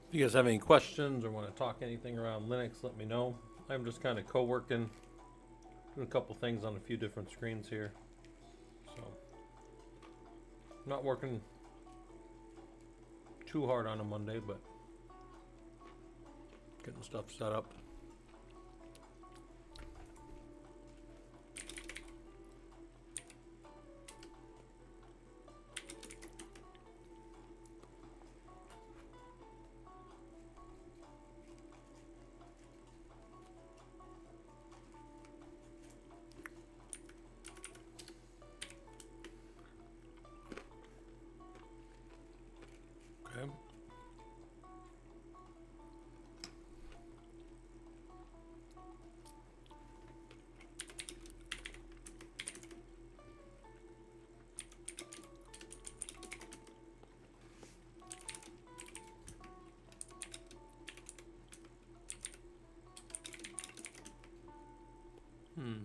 If you guys have any questions or want to talk anything around Linux, let me know. I'm just kind of co-working, doing a couple things on a few different screens here. So, I'm not working too hard on a Monday, but getting stuff set up. Okay. Hmm.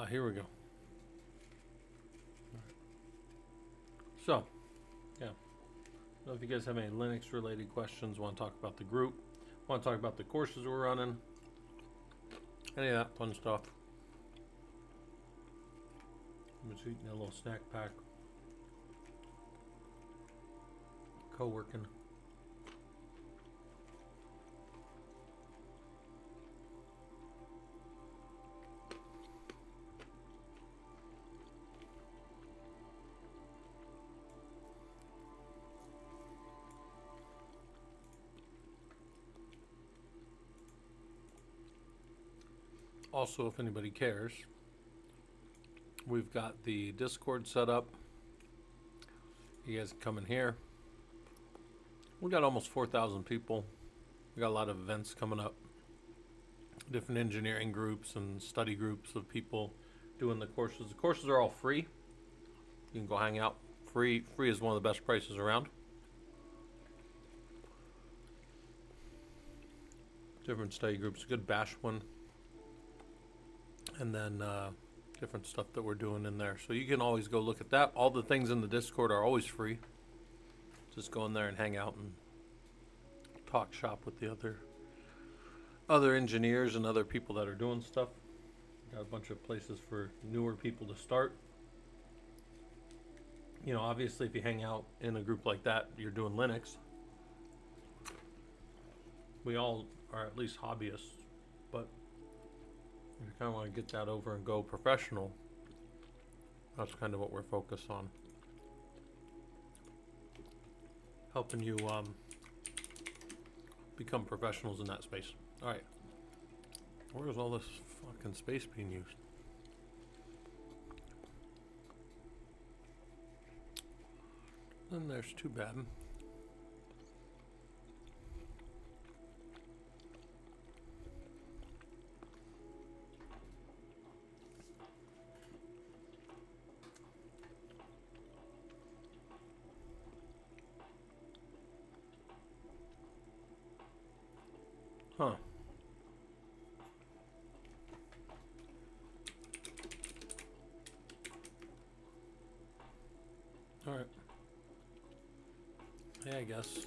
Here we go. So, yeah. So if you guys have any Linux related questions, want to talk about the group, want to talk about the courses we're running, any of that fun stuff. I'm just eating a little snack pack. Co-working. Also, if anybody cares, we've got the Discord set up. You guys can come in here. We got almost 4,000 people. We got a lot of events coming up. Different engineering groups and study groups of people doing the courses. The courses are all free. You can go hang out. Free is one of the best prices around. Different study groups. A good bash one. And then different stuff that we're doing in there. So you can always go look at that. All the things in the Discord are always free. Just go in there and hang out and talk shop with the other engineers and other people that are doing stuff. Got a bunch of places for newer people to start. You know, obviously if you hang out in a group like that, you're doing Linux. We all are at least hobbyists, but if you kind of want to get that over and go professional, that's kind of what we're focused on. Helping you become professionals in that space. Alright. Where is all this fucking space being used? Then there's too bad. Huh. Alright. Yeah, I guess.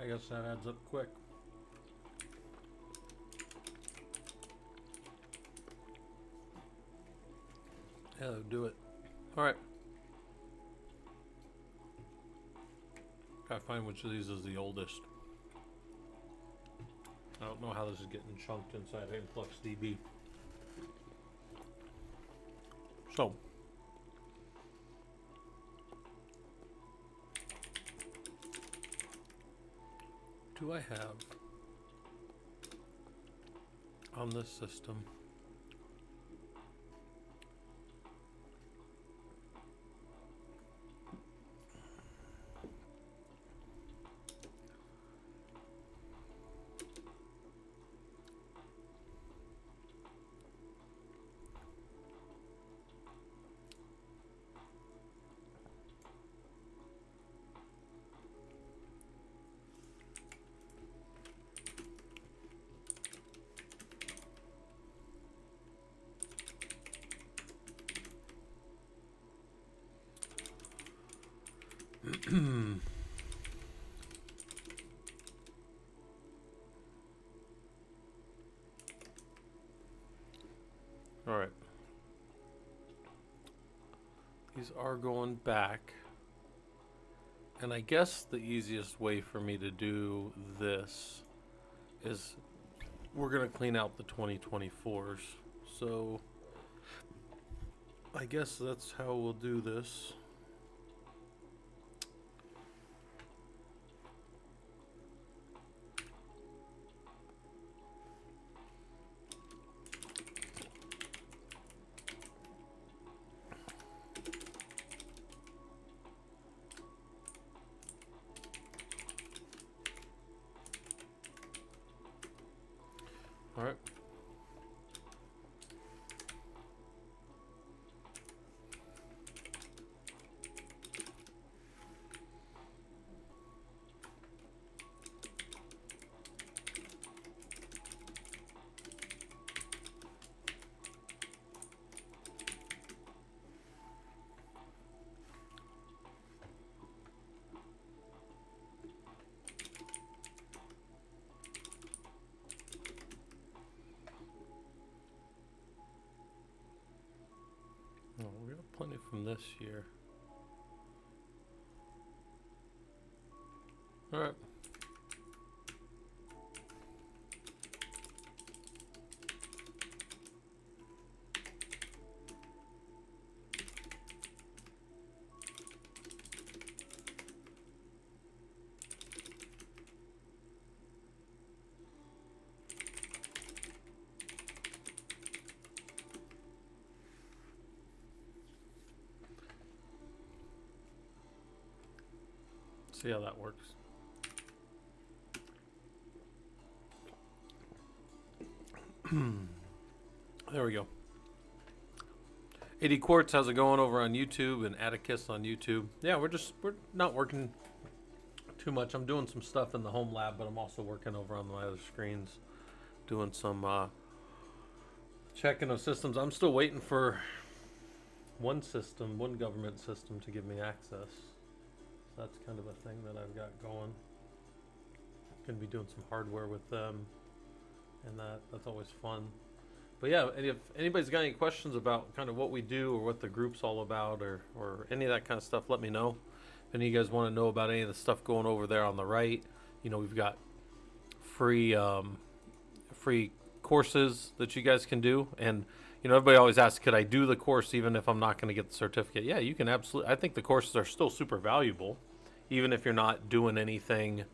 I guess that adds up quick. Yeah, do it. Alright. Gotta find which of these is the oldest. I don't know how this is getting chunked inside InfluxDB. So, do I have on this system All right. These are going back. And I guess the easiest way for me to do this is we're going to clean out the 2024s. So I guess that's how we'll do this. All right. Oh, we got plenty from this year. All right. See how that works. There we go. 80 Quartz, how's it going over on YouTube? And Atticus on YouTube. Yeah, we're not working too much. I'm doing some stuff in the home lab, but I'm also working over on my other screens, doing some checking of systems. I'm still waiting for one government system to give me access. So that's kind of a thing that I've got going. Gonna be doing some hardware with them, and that's always fun. But yeah, if anybody's got any questions about kind of what we do or what the group's all about or any of that kind of stuff, let me know. If any of you guys want to know about any of the stuff going over there on the right, you know, we've got free courses that you guys can do. And, you know, everybody always asks, could I do the course even if I'm not going to get the certificate? Yeah, you can absolutely. I think the courses are still super valuable, even if you're not doing anything,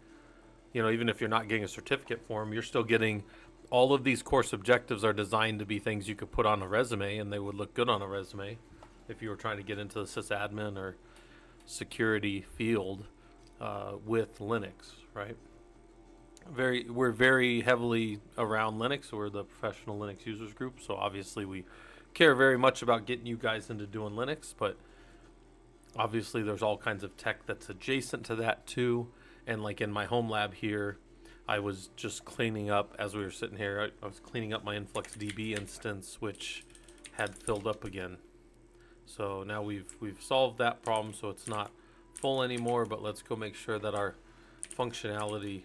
you know, even if you're not getting a certificate for them, you're still getting. All of these course objectives are designed to be things you could put on a resume, and they would look good on a resume if you were trying to get into the sysadmin or security field with Linux, right? We're very heavily around Linux. We're the professional Linux users group, so obviously we care very much about getting you guys into doing Linux, but obviously there's all kinds of tech that's adjacent to that too. And like in my home lab here, I was just cleaning up as we were sitting here. I was cleaning up my InfluxDB instance, which had filled up again. So now we've solved that problem, so it's not full anymore. But let's go make sure that our functionality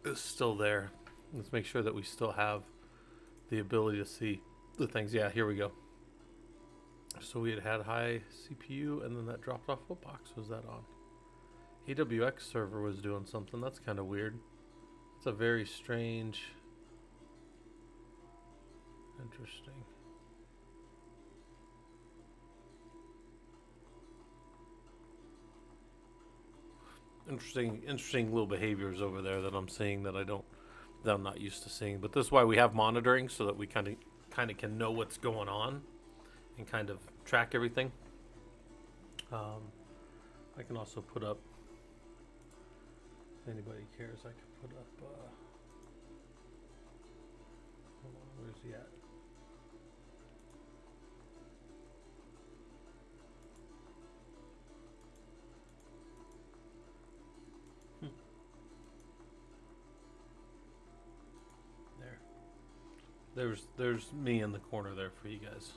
is still there. Let's make sure that we still have the ability to see the things. Yeah, here we go. So we had high CPU, and then that dropped off. What box was that on? AWX server was doing something. That's kind of weird. It's a very strange. Interesting. Interesting little behaviors over there that I'm seeing that I'm not used to seeing. But this is why we have monitoring, so that we kind of can know what's going on and kind of track everything. I can also put up. If anybody cares, I can put up. Hold on, where's he at? There's me in the corner there for you guys.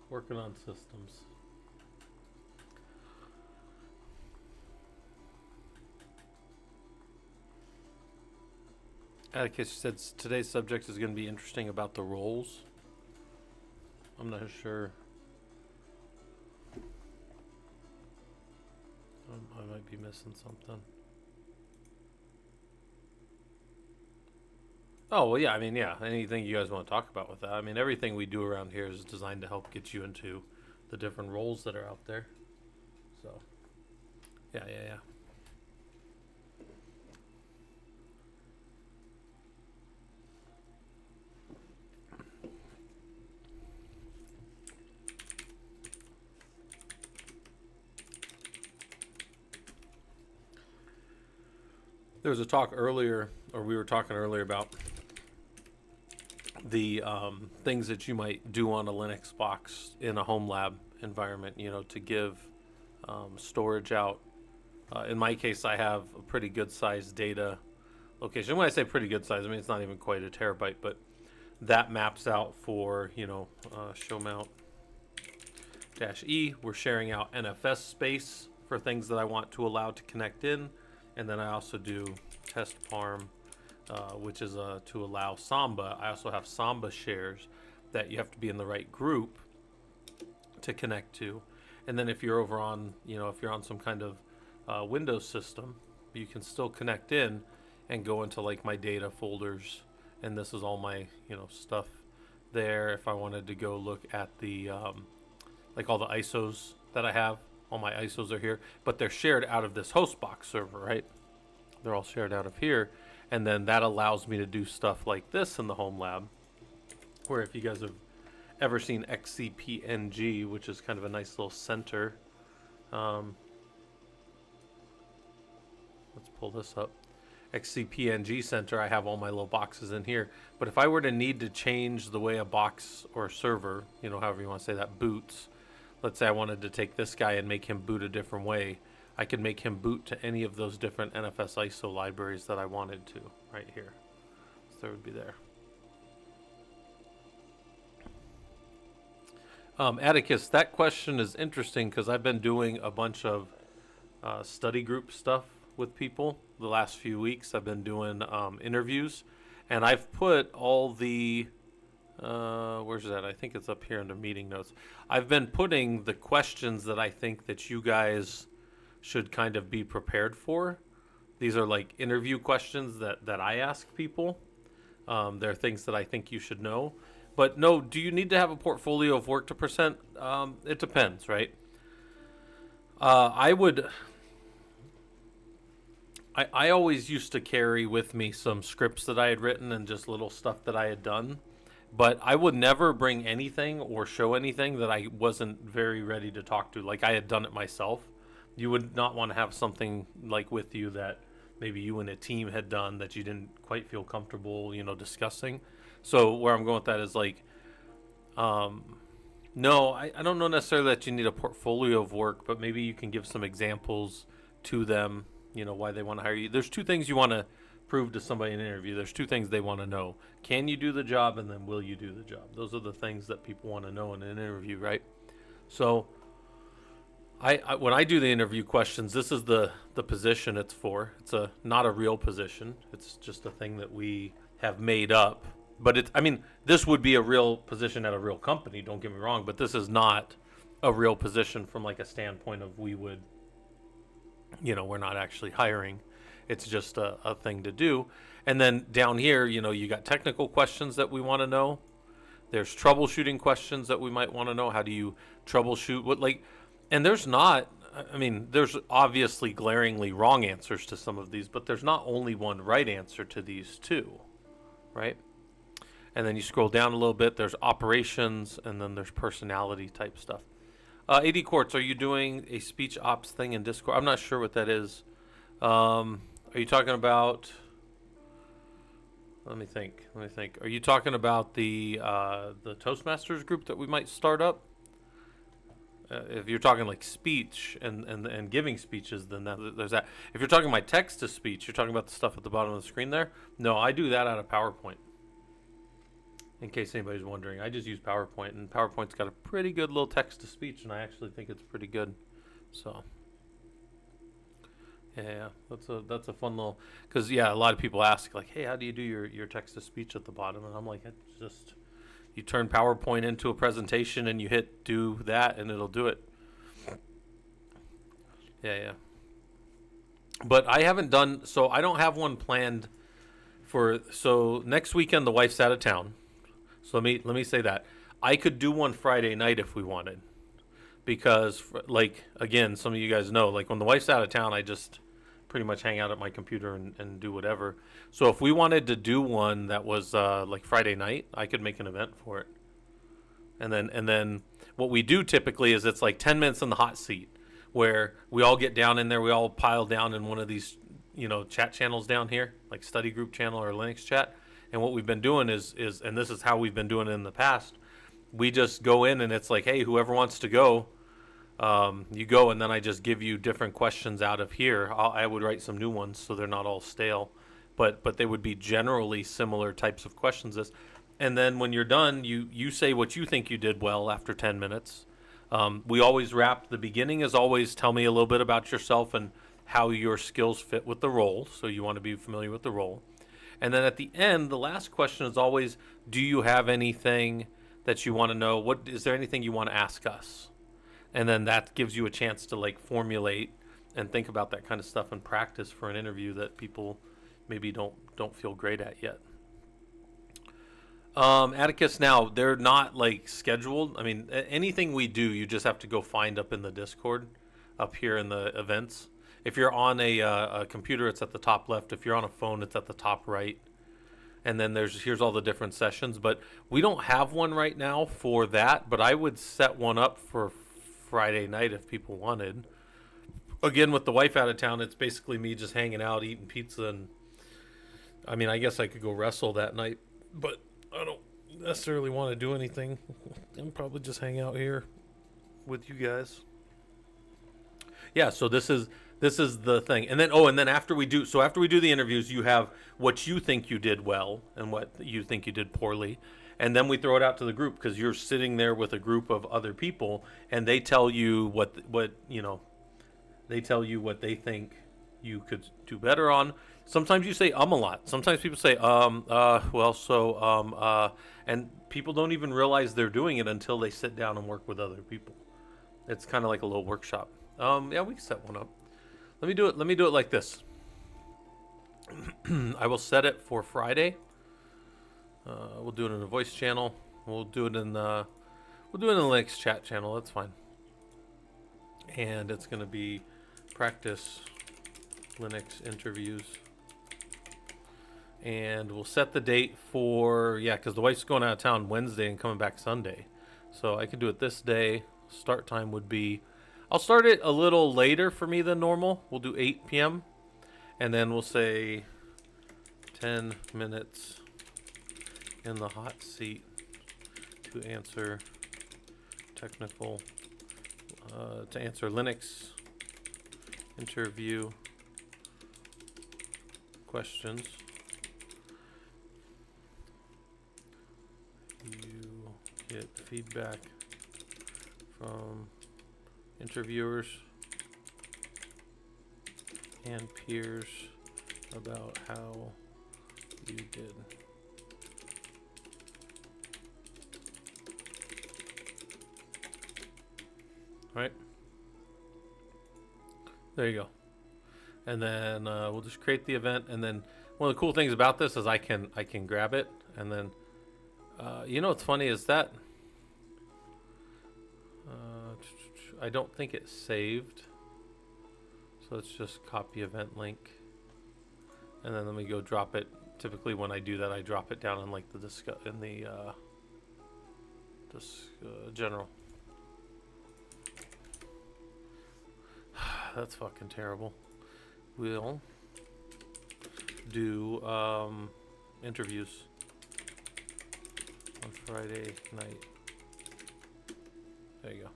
Working on systems. Atticus said today's subject is going to be interesting about the roles. I'm not sure. I might be missing something. Oh, well, yeah, I mean, yeah, anything you guys want to talk about with that. I mean, everything we do around here is designed to help get you into the different roles that are out there. So, yeah. There was a talk earlier, or we were talking earlier about the things that you might do on a Linux box in a home lab environment, to give storage out. In my case, I have a pretty good sized data location. When I say pretty good size, I mean it's not even quite a terabyte, but that maps out for, show mount -E. We're sharing out NFS space for things that I want to allow to connect in. And then I also do test parm, which is to allow Samba. I also have Samba shares that you have to be in the right group to connect to. And then if you're over on, if you're on some kind of Windows system, you can still connect in and go into like my data folders. And this is all my, stuff there. If I wanted to go look at the, like all the ISOs that I have, all my ISOs are here, but they're shared out of this hostbox server, right? They're all shared out of here. And then that allows me to do stuff like this in the home lab, where if you guys have ever seen XCPNG, which is kind of a nice little center. Let's pull this up. XCPNG center, I have all my little boxes in here. But if I were to need to change the way a box or server, however you want to say that, boots, let's say I wanted to take this guy and make him boot a different way, I could make him boot to any of those different NFS ISO libraries that I wanted to, right here. So there would be there. Atticus, that question is interesting because I've been doing a bunch of study group stuff with people the last few weeks. I've been doing interviews, and I've put all the where's that? I think it's up here under meeting notes. I've been putting the questions that I think that you guys should kind of be prepared for. These are like interview questions that I ask people. They're things that I think you should know. But no, do you need to have a portfolio of work to present? It depends, right? I always used to carry with me some scripts that I had written and just little stuff that I had done. But I would never bring anything or show anything that I wasn't very ready to talk to. Like I had done it myself. You would not want to have something like with you that maybe you and a team had done that you didn't quite feel comfortable, discussing. So where I'm going with that is like, no, I don't know necessarily that you need a portfolio of work, but maybe you can give some examples to them, why they want to hire you. There's two things you want to prove to somebody in an interview. There's two things they want to know. Can you do the job, and then will you do the job? Those are the things that people want to know in an interview, right? So I when I do the interview questions, this is the position it's for. It's not a real position. It's just a thing that we have made up. But this would be a real position at a real company, don't get me wrong, but this is not a real position from like a standpoint of we're not actually hiring. It's just a thing to do. And then down here, you got technical questions that we want to know. There's troubleshooting questions that we might want to know. How do you troubleshoot? And there's obviously glaringly wrong answers to some of these, but there's not only one right answer to these two, right? And then you scroll down a little bit, there's operations, and then there's personality type stuff. AD Quartz, are you doing a speech ops thing in Discord? I'm not sure what that is. Are you talking about, let me think. Are you talking about the Toastmasters group that we might start up? If you're talking like speech and giving speeches, then there's that. If you're talking my text to speech, you're talking about the stuff at the bottom of the screen there. No, I do that out of PowerPoint. In case anybody's wondering, I just use PowerPoint, and PowerPoint's got a pretty good little text to speech, and I actually think it's pretty good. So, Yeah, that's a fun little, because yeah, a lot of people ask like, hey, how do you do your text to speech at the bottom? And I'm like, it's just you turn PowerPoint into a presentation and you hit do that and it'll do it. Yeah, yeah. But I haven't done, so I don't have one planned for, so next weekend the wife's out of town. So let me say that I could do one Friday night if we wanted, because like again, some of you guys know, like when the wife's out of town, I just pretty much hang out at my computer and do whatever. So if we wanted to do one that was like Friday night, I could make an event for it. And then what we do typically is it's like 10 minutes in the hot seat, where we all get down in there, we all pile down in one of these, chat channels down here, like study group channel or Linux chat. And what we've been doing is and this is how we've been doing it in the past. We just go in and it's like, hey, whoever wants to go, you go, and then I just give you different questions out of here. I would write some new ones so they're not all stale, but they would be generally similar types of questions. And then when you're done, you say what you think you did well after 10 minutes. We always wrap, the beginning is always tell me a little bit about yourself and how your skills fit with the role. So you want to be familiar with the role. And then at the end, the last question is always, do you have anything that you want to know? What is there anything you want to ask us? And then that gives you a chance to like formulate and think about that kind of stuff and practice for an interview that people maybe don't feel great at yet. Atticus, now they're not like scheduled. I mean, anything we do, you just have to go find up in the Discord, up here in the events. If you're on a computer, it's at the top left. If you're on a phone, it's at the top right. And then here's all the different sessions. But we don't have one right now for that. But I would set one up for Friday night if people wanted. Again, with the wife out of town, it's basically me just hanging out, eating pizza, and I mean, I guess I could go wrestle that night, but I don't necessarily want to do anything. I'll probably just hang out here with you guys. Yeah, so this is the thing. And then after we do the interviews, you have what you think you did well and what you think you did poorly. And then we throw it out to the group, because you're sitting there with a group of other people and they tell you what they tell you what they think you could do better on. Sometimes you say a lot. Sometimes people say and people don't even realize they're doing it until they sit down and work with other people. It's kind of like a little workshop. Yeah, we can set one up. Let me do it like this. I will set it for Friday. We'll do it in a voice channel. We'll do it in the Linux chat channel. That's fine. And it's going to be practice Linux interviews. And we'll set the date for, because the wife's going out of town Wednesday and coming back Sunday. So I could do it this day. Start time would be, I'll start it a little later for me than normal. We'll do 8 p.m. And then we'll say 10 minutes in the hot seat to answer Linux interview questions. You get feedback from interviewers and peers about how you did. Right? There you go. And then we'll just create the event, and then one of the cool things about this is I can grab it, and then what's funny is that I don't think it's saved, so let's just copy event link, and then let me go drop it. Typically when I do that, I drop it down in like the general. That's fucking terrible. We'll do interviews on Friday night. There you go.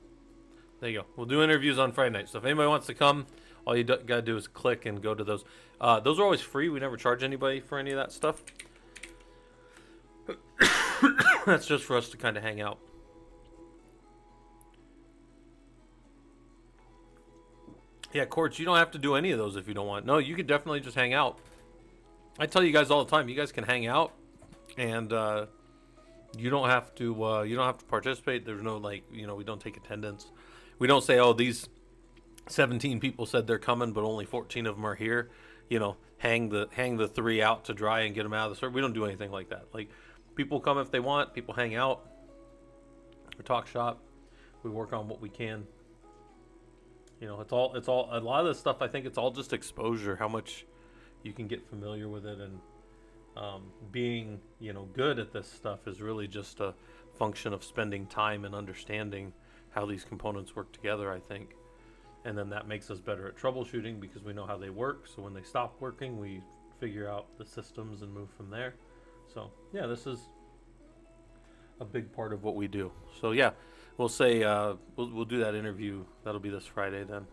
There you go. We'll do interviews on Friday night. So if anybody wants to come, all you gotta do is click and go to those. Those are always free. We never charge anybody for any of that stuff. That's just for us to kind of hang out. Yeah, Courts, you don't have to do any of those if you don't want. No, you can definitely just hang out. I tell you guys all the time, you guys can hang out, and you don't have to. You don't have to participate. There's no like, we don't take attendance. We don't say, oh, these 17 people said they're coming, but only 14 of them are here. Hang the 3 out to dry and get them out of the server. We don't do anything like that. Like, people come if they want. People hang out. We talk shop. We work on what we can. It's all a lot of this stuff. I think it's all just exposure. How much you can get familiar with it, and being good at this stuff is really just a function of spending time and understanding how these components work together, I think. And then that makes us better at troubleshooting because we know how they work. So when they stop working, we figure out the systems and move from there. So yeah, this is a big part of what we do. So yeah, we'll say we'll do that interview. That'll be this Friday then.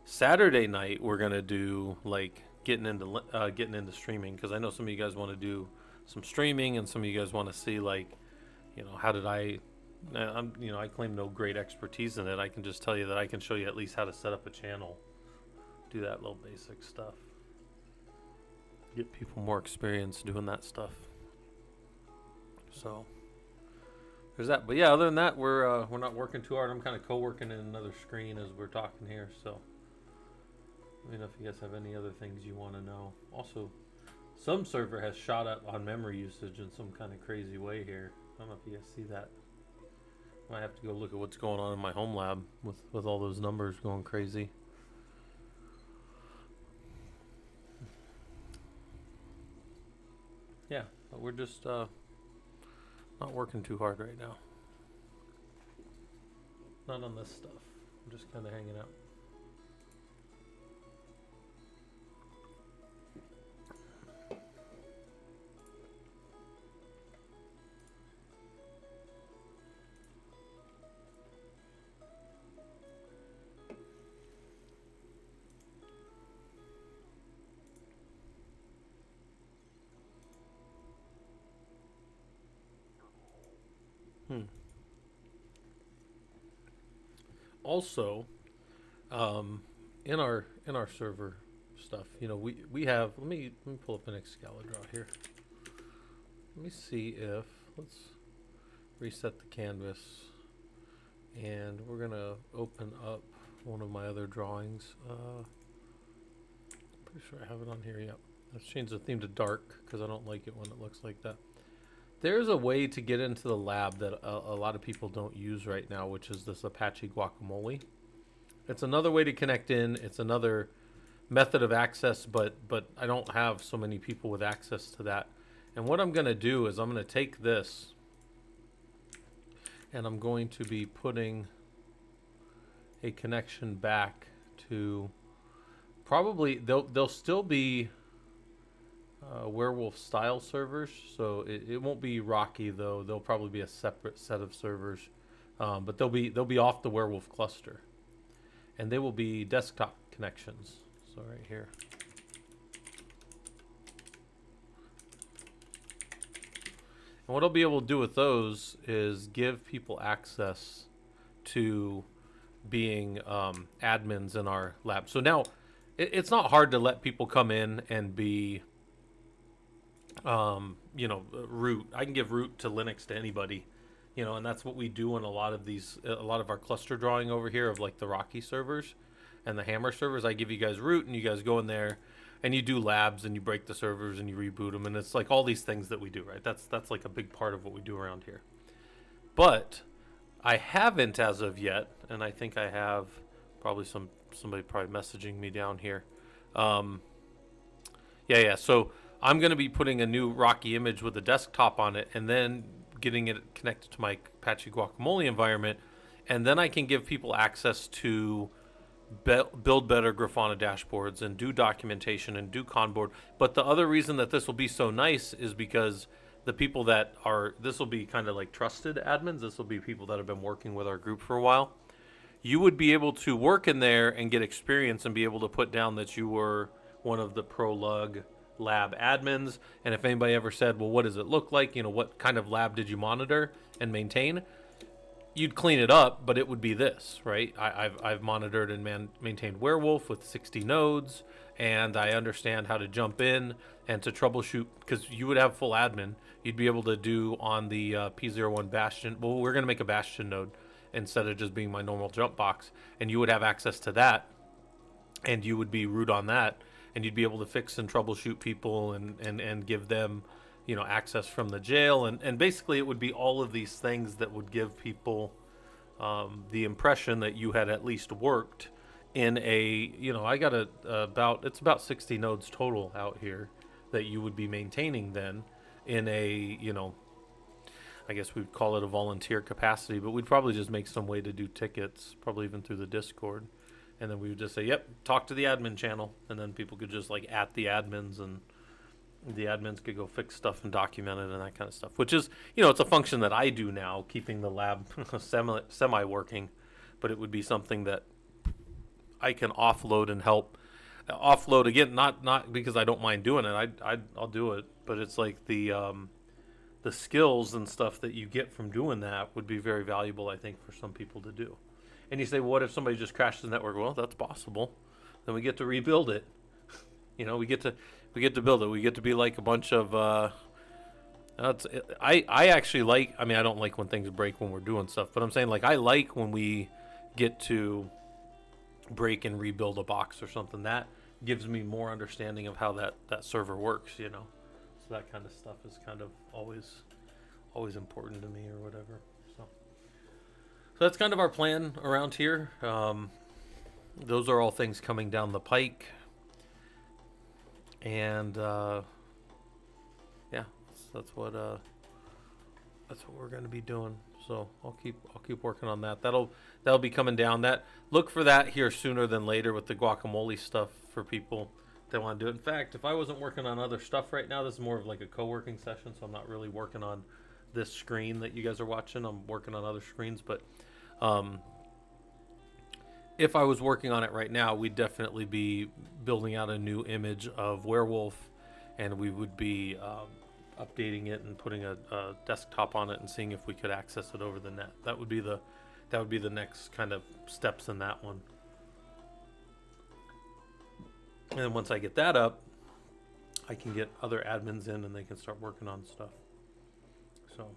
Saturday night we're gonna do like getting into streaming, because I know some of you guys want to do some streaming, and some of you guys want to see like, how did I claim no great expertise in it. I can just tell you that I can show you at least how to set up a channel, do that little basic stuff, get people more experience doing that stuff. So there's that. But yeah, other than that, we're not working too hard. I'm kind of co-working in another screen as we're talking here. So let me know if you guys have any other things you want to know. Also, some server has shot up on memory usage in some kind of crazy way here. I don't know if you guys see that. I have to go look at what's going on in my home lab with all those numbers going crazy. Yeah, but we're just not working too hard right now. Not on this stuff. I'm just kind of hanging out. Also, in our server stuff, we have. Let me pull up an Excalibur here. Let me see if let's reset the canvas, and we're gonna open up one of my other drawings. Pretty sure I have it on here. Yep. Let's change the theme to dark because I don't like it when it looks like that. There's a way to get into the lab that a lot of people don't use right now, which is this Apache Guacamole. It's another way to connect in. It's another method of access, but I don't have so many people with access to that. And what I'm going to do is I'm going to take this, and I'm going to be putting a connection back to probably they'll still be werewolf style servers, so it won't be Rocky though. They'll probably be a separate set of servers, but they'll be off the werewolf cluster, and they will be desktop connections. So right here. And what I'll be able to do with those is give people access to being admins in our lab. So now it's not hard to let people come in and be root. I can give root to Linux to anybody, and that's what we do in a lot of our cluster drawing over here of like the Rocky servers and the Hammer servers. I give you guys root, and you guys go in there and you do labs, and you break the servers, and you reboot them, and it's like all these things that we do, right? That's like a big part of what we do around here. But I haven't as of yet, and I think I have probably somebody messaging me down here. Yeah. So I'm going to be putting a new Rocky image with a desktop on it, and then getting it connected to my Apache Guacamole environment, and then I can give people access to build better Grafana dashboards and do documentation and do Conboard. But the other reason that this will be so nice is because the people this will be kind of like trusted admins. This will be people that have been working with our group for a while. You would be able to work in there and get experience and be able to put down that you were one of the ProLUG lab admins. And if anybody ever said, well, what does it look like? What kind of lab did you monitor and maintain? you'd clean it up, but it would be this, right? I've monitored and maintained Werewolf with 60 nodes, and I understand how to jump in and to troubleshoot, because you would have full admin. You'd be able to do on the P01 Bastion. Well, we're going to make a Bastion node instead of just being my normal jump box, and you would have access to that, and you would be root on that, and you'd be able to fix and troubleshoot people and give them, you know, access from the jail, and basically it would be all of these things that would give people the impression that you had at least worked in a, you know, I got it's about 60 nodes total out here that you would be maintaining then in a, you know, I guess we'd call it a volunteer capacity, but we'd probably just make some way to do tickets, probably even through the Discord. And then we would just say, yep, talk to the admin channel. And then people could just like at the admins, and the admins could go fix stuff and document it and that kind of stuff, which is, you know, it's a function that I do now, keeping the lab semi working, but it would be something that I can offload and help offload again, not because I don't mind doing it. I'll do it, but it's like the skills and stuff that you get from doing that would be very valuable, I think, for some people to do. And you say, well, what if somebody just crashed the network? Well, that's possible. Then we get to rebuild it. You know, we get to build it. We get to be like a bunch of. I actually like. I mean, I don't like when things break when we're doing stuff, but I'm saying like I like when we get to break and rebuild a box or something. That gives me more understanding of how that server works. You know, so that kind of stuff is kind of always important to me or whatever. So that's kind of our plan around here. Those are all things coming down the pike, and yeah, that's what we're going to be doing. So I'll keep working on that. That'll be coming down. Look for that here sooner than later with the guacamole stuff for people that want to do it. In fact, if I wasn't working on other stuff right now, this is more of like a co-working session, so I'm not really working on this screen that you guys are watching. I'm working on other screens, but if I was working on it right now, we'd definitely be building out a new image of Werewolf, and we would be updating it and putting a desktop on it and seeing if we could access it over the net. That would be the next kind of steps in that one. And then once I get that up, I can get other admins in and they can start working on stuff. So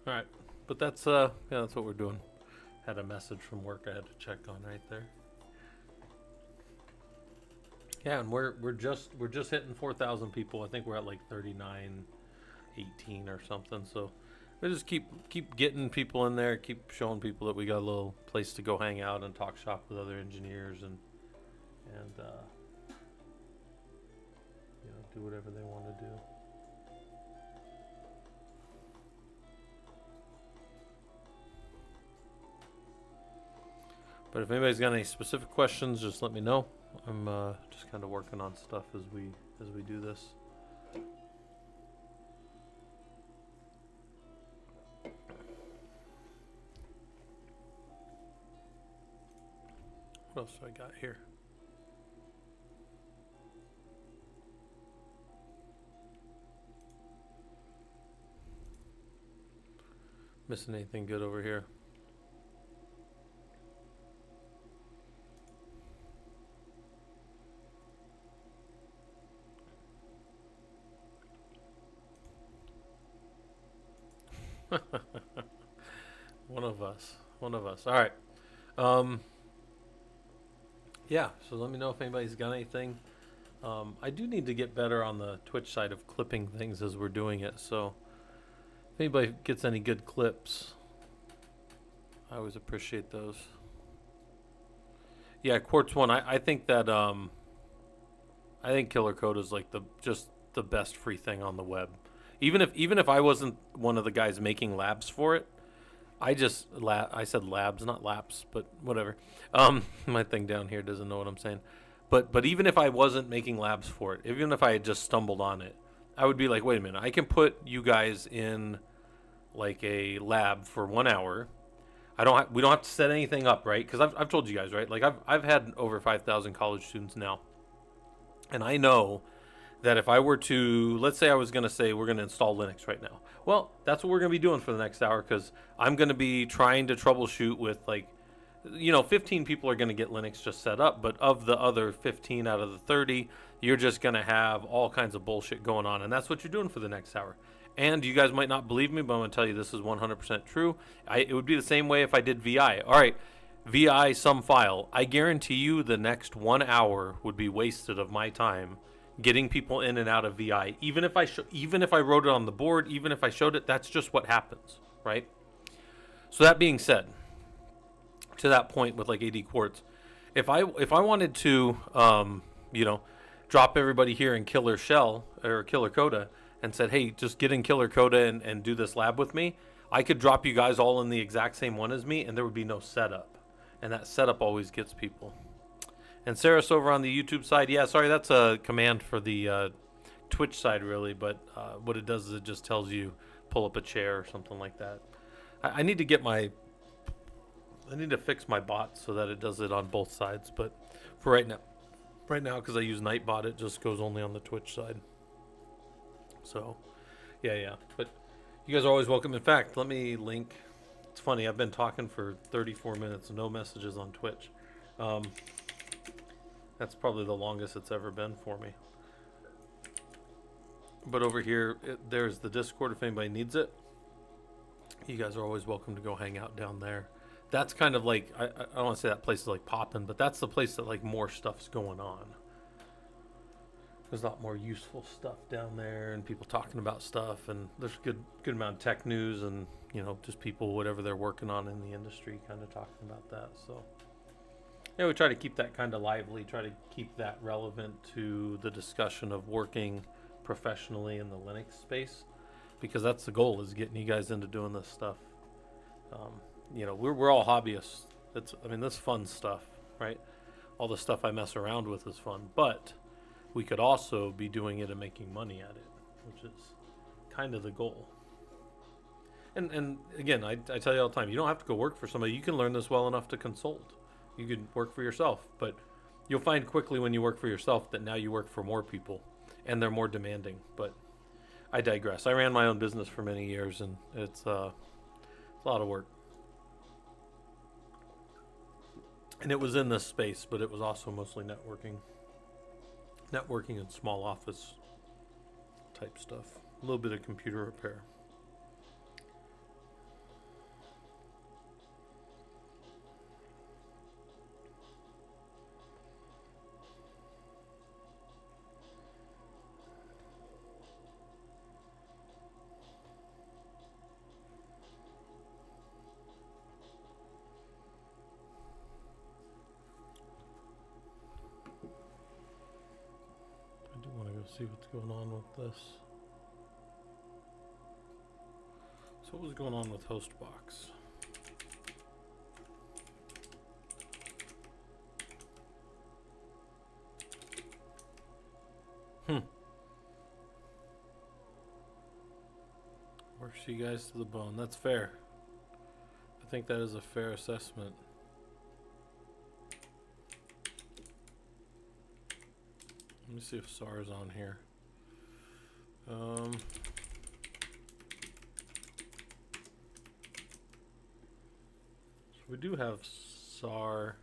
all right, but that's yeah, that's what we're doing. Had a message from work I had to check on right there. Yeah, and we're just hitting 4,000 people. I think we're at like 3918 or something. So we just keep getting people in there, keep showing people that we got a little place to go hang out and talk shop with other engineers and you know, do whatever they want to do. But if anybody's got any specific questions, just let me know. I'm just kind of working on stuff as we do this. What else do I got here? Missing anything good over here? One of us. All right. Yeah, so let me know if anybody's got anything. I do need to get better on the Twitch side of clipping things as we're doing it. So if anybody gets any good clips, I always appreciate those. Yeah, Quartz One. I think that I think Killer Code is like just the best free thing on the web. Even if I wasn't one of the guys making labs for it, I said labs, not laps, but whatever. My thing down here doesn't know what I'm saying. But even if I wasn't making labs for it, even if I had just stumbled on it, I would be like, wait a minute, I can put you guys in like a lab for 1 hour. We don't have to set anything up, right? Because I've told you guys, right? Like I've had over 5,000 college students now, and I know that if I were to, let's say I was going to say we're going to install Linux right now. Well, that's what we're going to be doing for the next hour because I'm going to be trying to troubleshoot with 15 people are going to get Linux just set up, but of the other 15 out of the 30, you're just going to have all kinds of bullshit going on, and that's what you're doing for the next hour. And you guys might not believe me, but I'm going to tell you this is 100% true. It would be the same way if I did VI. All right, VI some file. I guarantee you the next 1 hour would be wasted of my time getting people in and out of VI. Even if I wrote it on the board, even if I showed it, that's just what happens, right? So that being said, to that point with like AD Quartz, if I wanted to, drop everybody here in Killer Shell or Killer Coda and said, hey, just get in Killer Coda and do this lab with me, I could drop you guys all in the exact same one as me, and there would be no setup. And that setup always gets people. And Saris over on the YouTube side, yeah, sorry, that's a command for the Twitch side, really. But what it does is it just tells you pull up a chair or something like that. I need to fix my bot so that it does it on both sides. But for right now, because I use Nightbot, it just goes only on the Twitch side. So, yeah. But you guys are always welcome. In fact, let me link. It's funny, I've been talking for 34 minutes, no messages on Twitch. That's probably the longest it's ever been for me. But over here, there's the Discord if anybody needs it. You guys are always welcome to go hang out down there. That's kind of like, I don't want to say that place is like popping, but that's the place that like more stuff's going on. There's a lot more useful stuff down there and people talking about stuff, and there's good amount of tech news and, just people, whatever they're working on in the industry, kind of talking about that. So yeah, we try to keep that kind of lively, try to keep that relevant to the discussion of working professionally in the Linux space, because that's the goal, is getting you guys into doing this stuff. We're all hobbyists. This fun stuff, right? All the stuff I mess around with is fun, but we could also be doing it and making money at it, which is kind of the goal. And again, I tell you all the time, you don't have to go work for somebody. You can learn this well enough to consult. You could work for yourself, but you'll find quickly when you work for yourself that now you work for more people and they're more demanding. But I digress. I ran my own business for many years, and it's a lot of work. And it was in this space, but it was also mostly networking and small office type stuff. A little bit of computer repair. See what's going on with this. So what was going on with Hostbox? Works you guys to the bone. That's fair. I think that is a fair assessment. Let me see if SAR's on here. So we do have SAR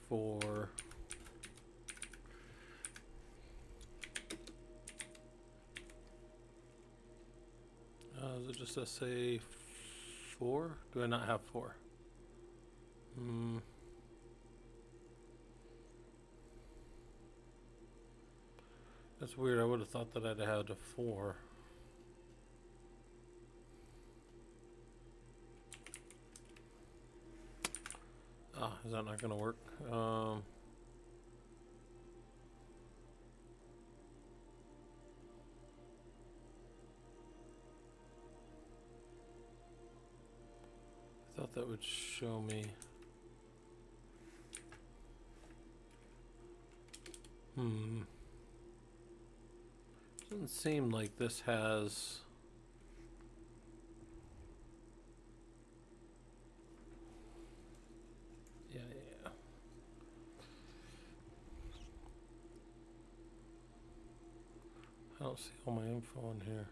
for is it just SA4? Do I not have 4? That's weird. I would have thought that I'd had a 4. Is that not going to work? I thought that would show me. Doesn't seem like this has. Yeah. I don't see all my info in here.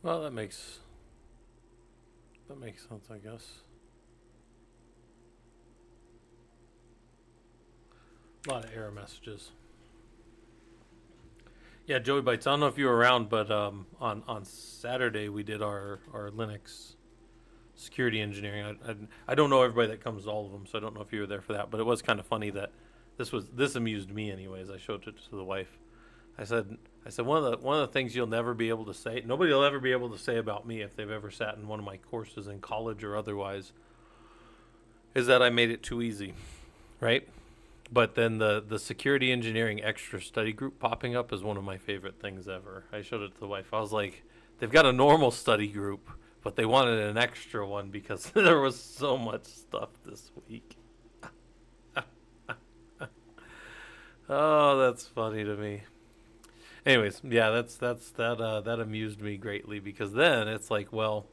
Well, that makes sense, I guess. A lot of error messages. Yeah, Joey Bites. I don't know if you were around, but on Saturday we did our Linux security engineering. I don't know everybody that comes to all of them, so I don't know if you were there for that. But it was kind of funny that this amused me anyways. I showed it to the wife. I said one of the things you'll never be able to say, nobody will ever be able to say about me if they've ever sat in one of my courses in college or otherwise, is that I made it too easy, right? But then the security engineering extra study group popping up is one of my favorite things ever. I showed it to the wife. I was like, they've got a normal study group, but they wanted an extra one because there was so much stuff this week. Oh, that's funny to me. Anyways, yeah, that amused me greatly because then it's like, well,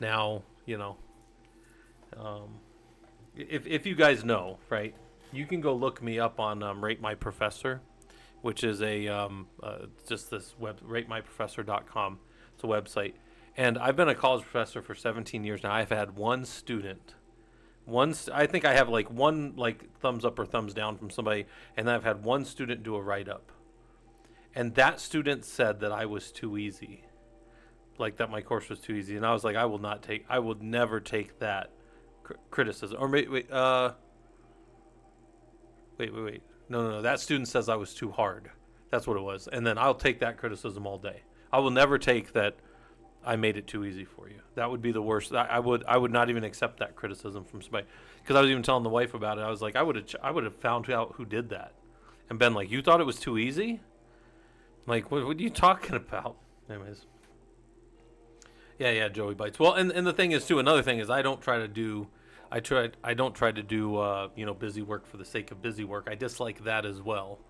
now if you guys know, right, you can go look me up on Rate My Professor, which is a just this web ratemyprofessor.com. It's a website, and I've been a college professor for 17 years now. I've had one student. I think I have like one thumbs up or thumbs down from somebody, and then I've had one student do a write up. And that student said that I was too easy, like that my course was too easy. And I was like, I will never take that criticism. Or wait. No. That student says I was too hard. That's what it was. And then I'll take that criticism all day. I will never take that I made it too easy for you. That would be the worst. I would not even accept that criticism from somebody. Because I was even telling the wife about it. I was like, I would have found out who did that, and been like, you thought it was too easy? Like, what are you talking about? Anyways. Yeah, Joey Bites. Well, and the thing is, too, another thing is I don't try to do busy work for the sake of busy work. I dislike that as well.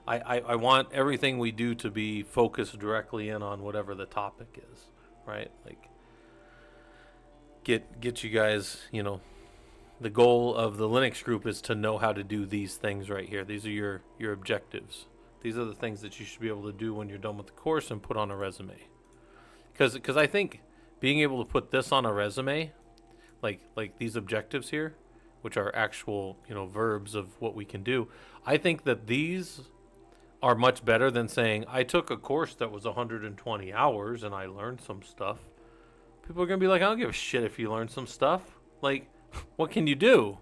I want everything we do to be focused directly in on whatever the topic is, right? Like, get you guys, the goal of the Linux group is to know how to do these things right here. These are your objectives. These are the things that you should be able to do when you're done with the course and put on a resume. Because I think being able to put this on a resume, like these objectives here, which are actual, verbs of what we can do, I think that these are much better than saying, I took a course that was 120 hours and I learned some stuff. People are going to be like, I don't give a shit if you learn some stuff. Like, what can you do?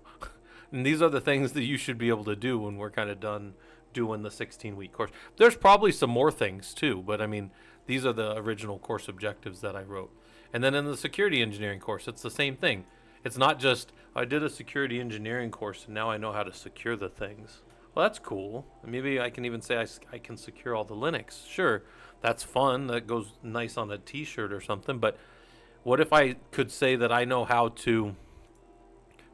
And these are the things that you should be able to do when we're kind of done doing the 16-week course. There's probably some more things too, but I mean, these are the original course objectives that I wrote. And then in the security engineering course, it's the same thing. It's not just, I did a security engineering course and now I know how to secure the things. Well, that's cool. Maybe I can even say I can secure all the Linux. Sure, that's fun. That goes nice on a t-shirt or something. But what if I could say that I know how to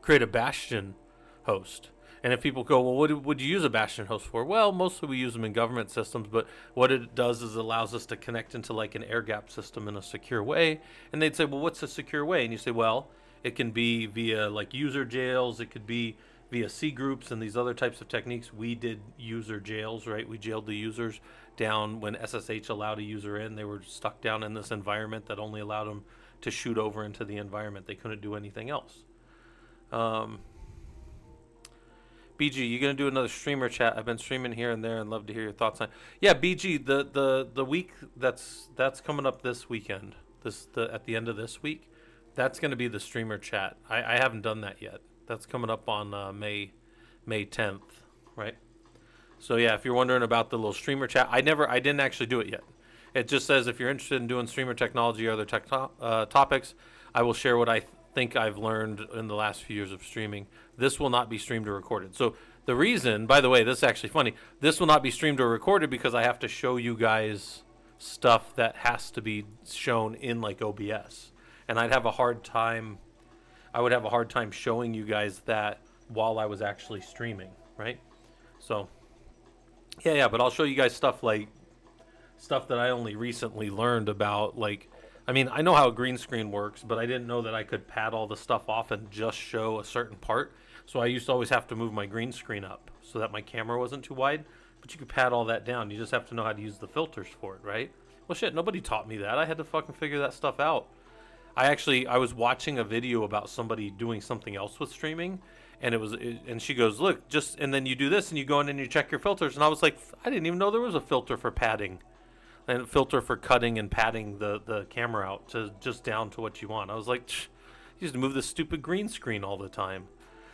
create a Bastion host? And if people go, well, what would you use a Bastion host for? Well, mostly we use them in government systems, but what it does is it allows us to connect into like an air-gapped system in a secure way. And they'd say, well, what's a secure way? And you say, well, it can be via like user jails. It could be via C groups and these other types of techniques. We did user jails, right? We jailed the users down when SSH allowed a user in. They were stuck down in this environment that only allowed them to shoot over into the environment. They couldn't do anything else. BG, you gonna do another streamer chat? I've been streaming here and there, and love to hear your thoughts on. Yeah, BG, the week that's coming up this weekend, at the end of this week, that's gonna be the streamer chat. I haven't done that yet. That's coming up on May 10th, right? So yeah, if you're wondering about the little streamer chat, I didn't actually do it yet. It just says if you're interested in doing streamer technology or other topics, I will share what I think I've learned in the last few years of streaming. This will not be streamed or recorded. So the reason, by the way, this is actually funny. This will not be streamed or recorded because I have to show you guys stuff that has to be shown in like OBS, and I'd have a hard time. I would have a hard time showing you guys that while I was actually streaming, right? So yeah, but I'll show you guys stuff that I only recently learned about. Like, I mean, I know how a green screen works, but I didn't know that I could pad all the stuff off and just show a certain part. So I used to always have to move my green screen up so that my camera wasn't too wide. But you could pad all that down. You just have to know how to use the filters for it, right? Well, shit, nobody taught me that. I had to fucking figure that stuff out. I was watching a video about somebody doing something else with streaming, and she goes, look, and then you do this, and you go in and you check your filters. And I was like, I didn't even know there was a filter for padding. And a filter for cutting and padding the camera out to just down to what you want. I was like, you just move this stupid green screen all the time.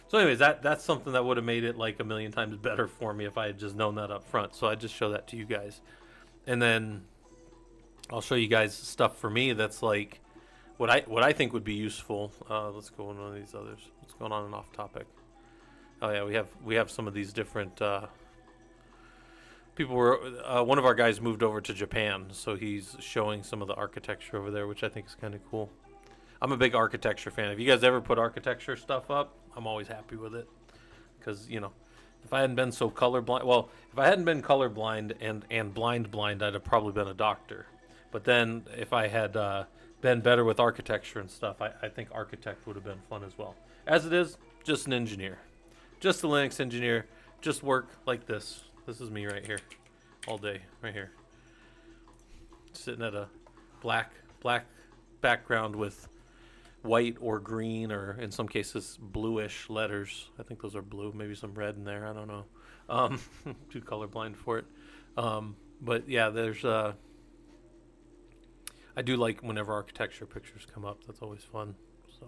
So anyways, that's something that would have made it like a million times better for me if I had just known that up front. So I just show that to you guys. And then I'll show you guys stuff for me that's like what I think would be useful. Let's go on one of these others. What's going on and off topic? Oh yeah, we have some of these different people were one of our guys moved over to Japan, so he's showing some of the architecture over there, which I think is kind of cool. I'm a big architecture fan. If you guys ever put architecture stuff up, I'm always happy with it, because if I hadn't been so colorblind, if I hadn't been colorblind and blind, I'd have probably been a doctor. But then if I had been better with architecture and stuff, I think architect would have been fun as well. As it is, just an engineer, just a Linux engineer, just work like this. This is me right here, all day, right here. Sitting at a black background with white or green, or in some cases bluish letters. I think those are blue, maybe some red in there, I don't know. Too colorblind for it. But yeah, there's I do like whenever architecture pictures come up. That's always fun. So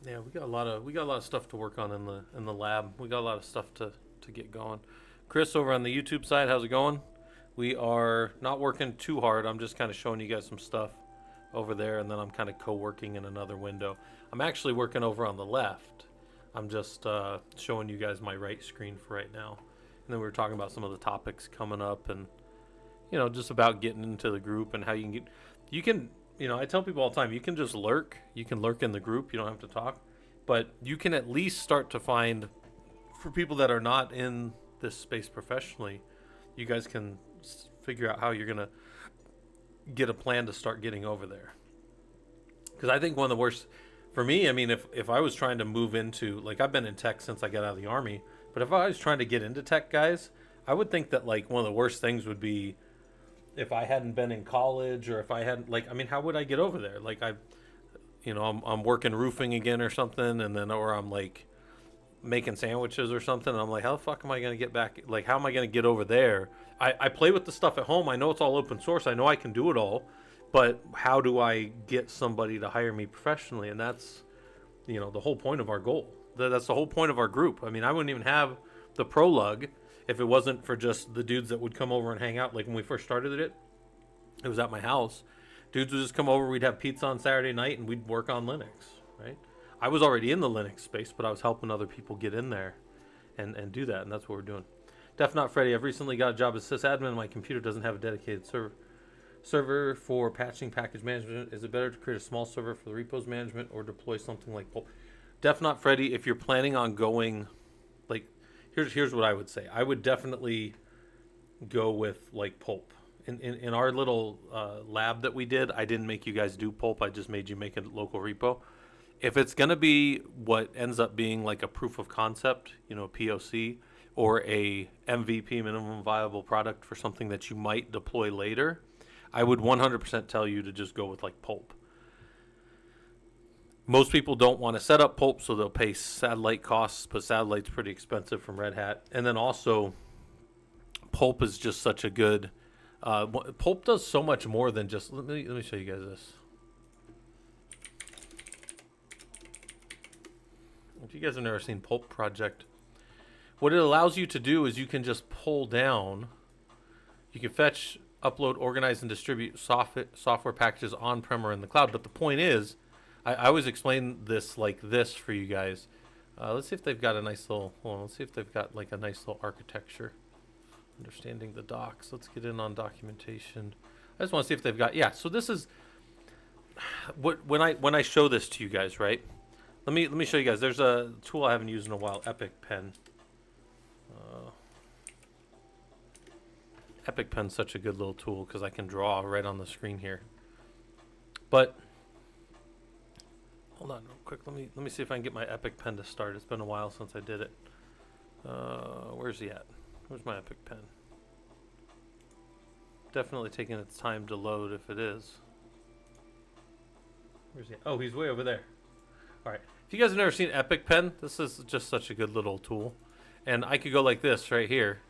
yeah, we got a lot of stuff to work on in the lab. We got a lot of stuff to get going. Chris over on the YouTube side, how's it going? We are not working too hard. I'm just kind of showing you guys some stuff over there, and then I'm kind of co-working in another window. I'm actually working over on the left. I'm just showing you guys my right screen for right now. And then we were talking about some of the topics coming up, and just about getting into the group and how you can I tell people all the time, you can just lurk. You can lurk in the group. You don't have to talk. But you can at least start to find, for people that are not in this space professionally, you guys can figure out how you're going to get a plan to start getting over there. Because I think one of the worst, for me, I mean, if I was trying to move into, like, I've been in tech since I got out of the Army, but if I was trying to get into tech, guys, I would think that, like, one of the worst things would be if I hadn't been in college, or if I hadn't, like, I mean, how would I get over there? Like, I'm working roofing again or something, and then, or I'm like making sandwiches or something, and I'm like, how the fuck am I going to get back? Like, how am I going to get over there? I play with the stuff at home. I know it's all open source. I know I can do it all, but how do I get somebody to hire me professionally? And that's, the whole point of our goal. That's the whole point of our group. I mean, I wouldn't even have the ProLUG if it wasn't for just the dudes that would come over and hang out. Like when we first started it was at my house. Dudes would just come over, we'd have pizza on Saturday night, and we'd work on Linux, right? I was already in the Linux space, but I was helping other people get in there and do that, and that's what we're doing. Def Not Freddy, I've recently got a job as sysadmin. My computer doesn't have a dedicated server for patching package management. Is it better to create a small server for the repos management or deploy something like Pulp? Def Not Freddy, if you're planning on going, like, here's what I would say. I would definitely go with like Pulp. In our little lab that we did, I didn't make you guys do Pulp. I just made you make a local repo. If it's going to be what ends up being like a proof of concept, a POC, or a MVP, minimum viable product, for something that you might deploy later, I would 100% tell you to just go with like Pulp. Most people don't want to set up pulp, so they'll pay satellite costs, but satellite's pretty expensive from Red Hat. And then also, pulp is just such a good. Pulp does so much more than just. Let me show you guys this. If you guys have never seen Pulp Project, what it allows you to do is you can just pull down. You can fetch, upload, organize, and distribute software packages on-prem or in the cloud. But the point is, I always explain this like this for you guys. Let's see if they've got a nice little. Hold on, let's see if they've got like a nice little architecture. Understanding the docs. Let's get in on documentation. I just want to see if they've got. Yeah. So this is what when I show this to you guys, right? Let me show you guys. There's a tool I haven't used in a while, Epic Pen. Epic Pen's such a good little tool because I can draw right on the screen here. But hold on real quick. Let me see if I can get my Epic Pen to start. It's been a while since I did it. Where's he at? Where's my Epic Pen? Definitely taking its time to load if it is. Where's he at? Oh, he's way over there. All right. If you guys have never seen Epic Pen, this is just such a good little tool. And I could go like this right here.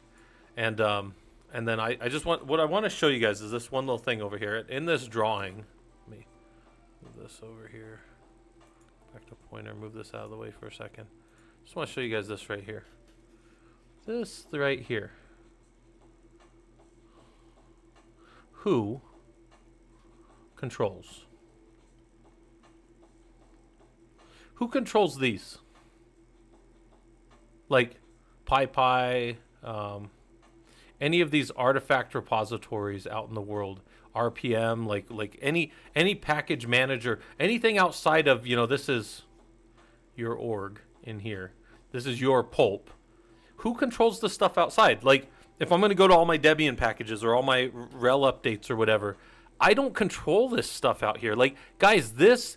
And then I just want, what I want to show you guys is this one little thing over here. In this drawing, let me move this over here. Back to pointer, move this out of the way for a second. Just want to show you guys this right here. This right here. Who controls? Who controls these? Like PyPy, any of these artifact repositories out in the world, RPM, like any package manager, anything outside of, this is your org in here. This is your pulp. Who controls the stuff outside? Like, if I'm going to go to all my Debian packages or all my rel updates or whatever, I don't control this stuff out here. Like, guys, this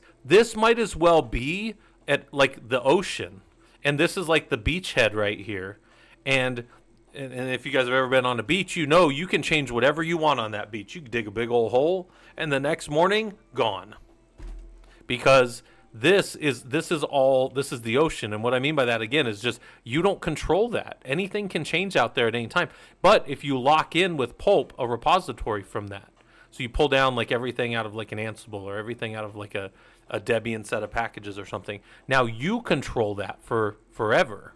might as well be at like the ocean, and this is like the beachhead right here. And if you guys have ever been on a beach, you can change whatever you want on that beach. You can dig a big old hole, and the next morning, gone. Because this is the ocean. And what I mean by that, again, is just you don't control that. Anything can change out there at any time. But if you lock in with Pulp a repository from that, so you pull down like everything out of like an Ansible or everything out of like a Debian set of packages or something, now you control that for forever.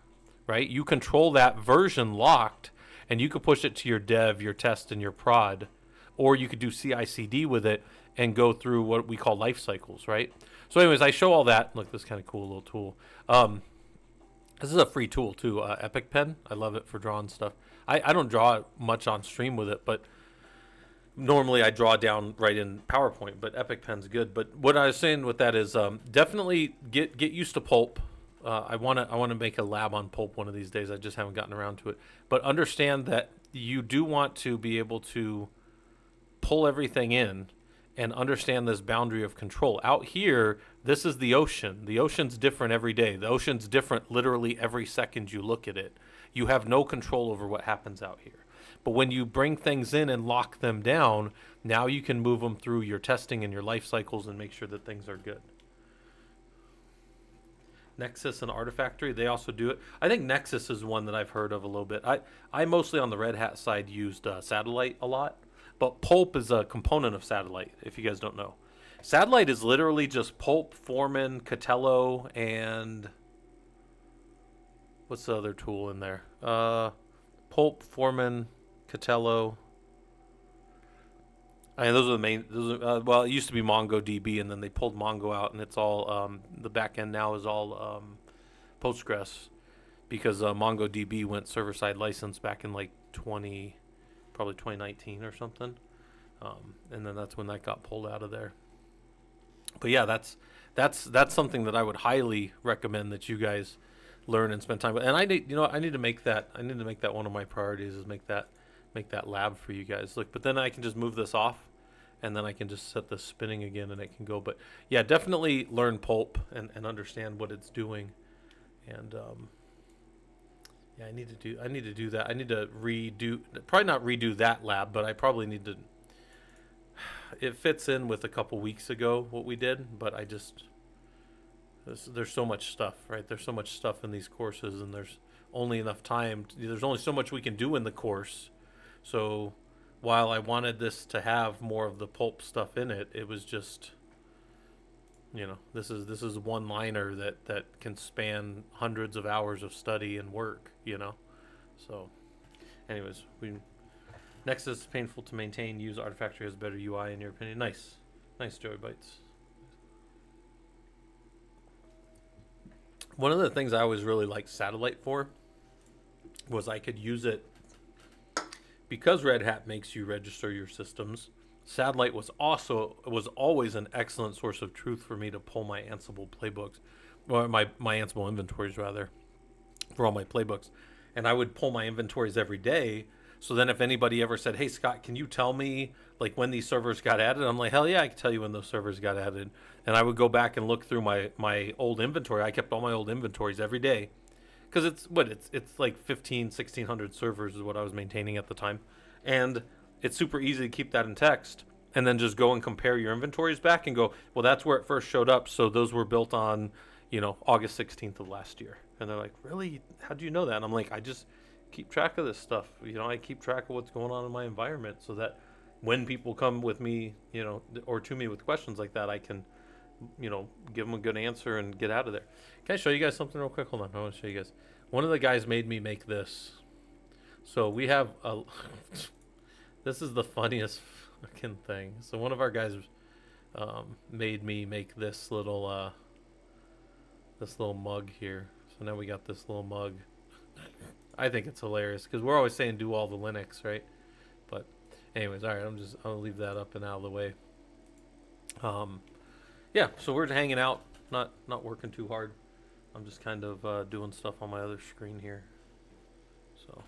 Right? You control that version locked, and you could push it to your dev, your test, and your prod, or you could do CI/CD with it and go through what we call life cycles, right? So anyways, I show all that. Look, this kind of cool little tool. This is a free tool too, Epic Pen. I love it for drawing stuff. I don't draw much on stream with it, but normally I draw down right in PowerPoint, but Epic Pen's good. But what I was saying with that is definitely get used to Pulp. I want to make a lab on Pulp one of these days. I just haven't gotten around to it. But understand that you do want to be able to pull everything in and understand this boundary of control. Out here, this is the ocean. The ocean's different every day. The ocean's different literally every second you look at it. You have no control over what happens out here. But when you bring things in and lock them down, now you can move them through your testing and your life cycles and make sure that things are good. Nexus and Artifactory, they also do it. I think Nexus is one that I've heard of a little bit. I mostly on the Red Hat side used Satellite a lot, but Pulp is a component of Satellite, if you guys don't know. Satellite is literally just Pulp, Foreman, Catello, and what's the other tool in there? Pulp, Foreman, Catello. Those are the main. Well, it used to be MongoDB, and then they pulled Mongo out, and it's all the back end now is all Postgres, because MongoDB went server-side license back in like probably 2019 or something, and then that's when that got pulled out of there. But yeah, that's something that I would highly recommend that you guys learn and spend time with. And I need to make that one of my priorities, is make that lab for you guys. Look, but then I can just move this off, and then I can just set this spinning again, and it can go. But yeah, definitely learn Pulp and understand what it's doing. And yeah, I need to do that. I need to probably not redo that lab, but I probably need to. It fits in with a couple weeks ago what we did, but I just there's so much stuff, right? There's so much stuff in these courses, and there's only enough time. There's only so much we can do in the course. So while I wanted this to have more of the pulp stuff in it, it was just, this is one liner that can span hundreds of hours of study and work. So, anyways, next is painful to maintain. Use Artifactory has better UI in your opinion. Nice Joey Bites. One of the things I always really liked Satellite for was I could use it because Red Hat makes you register your systems. Satellite was always an excellent source of truth for me to pull my Ansible playbooks, or my Ansible inventories rather, for all my playbooks, and I would pull my inventories every day. So then if anybody ever said, hey, Scott, can you tell me like when these servers got added? I'm like, hell yeah, I can tell you when those servers got added. And I would go back and look through my old inventory. I kept all my old inventories every day because it's like 1,600 servers is what I was maintaining at the time. And it's super easy to keep that in text and then just go and compare your inventories back and go, well, that's where it first showed up. So those were built on, August 16th of last year. And they're like, really? How do you know that? And I'm like, I just keep track of this stuff. I keep track of what's going on in my environment so that when people come with me, or to me with questions like that, I can, give them a good answer and get out of there. Can I show you guys something real quick? Hold on. I want to show you guys. One of the guys made me make this. So we have this is the funniest fucking thing. So one of our guys made me make this little mug here. So now we got this little mug. I think it's hilarious because we're always saying do all the Linux, right? But anyways, all right, I'll leave that up and out of the way. Yeah, so we're hanging out, not working too hard. I'm just kind of doing stuff on my other screen here. So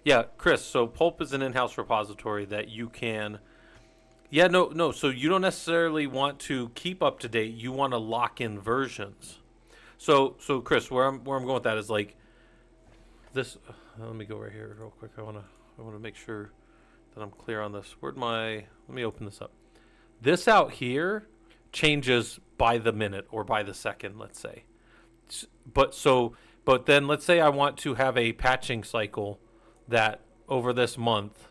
yeah, Chris, so Pulp is an in-house repository that you can no, so you don't necessarily want to keep up to date, you want to lock in versions. So Chris, where I'm going with that is like this. Let me go right here real quick. I want to make sure that I'm clear on this. Let me open this up. This out here changes by the minute or by the second, let's say. But then let's say I want to have a patching cycle that over this month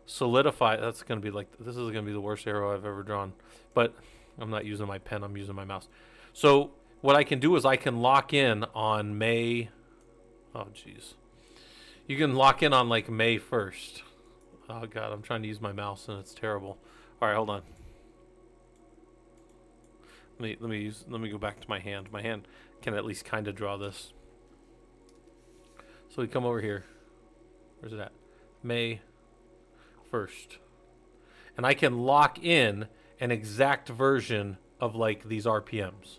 solidify. That's going to be this is going to be the worst arrow I've ever drawn. But I'm not using my pen. I'm using my mouse. So what I can do is I can lock in on May. Oh, geez. You can lock in on like May 1st. Oh, God. I'm trying to use my mouse and it's terrible. All right, hold on. Let me go back to my hand. My hand can at least kind of draw this. So we come over here. Where's it at? May 1st. And I can lock in an exact version of like these RPMs.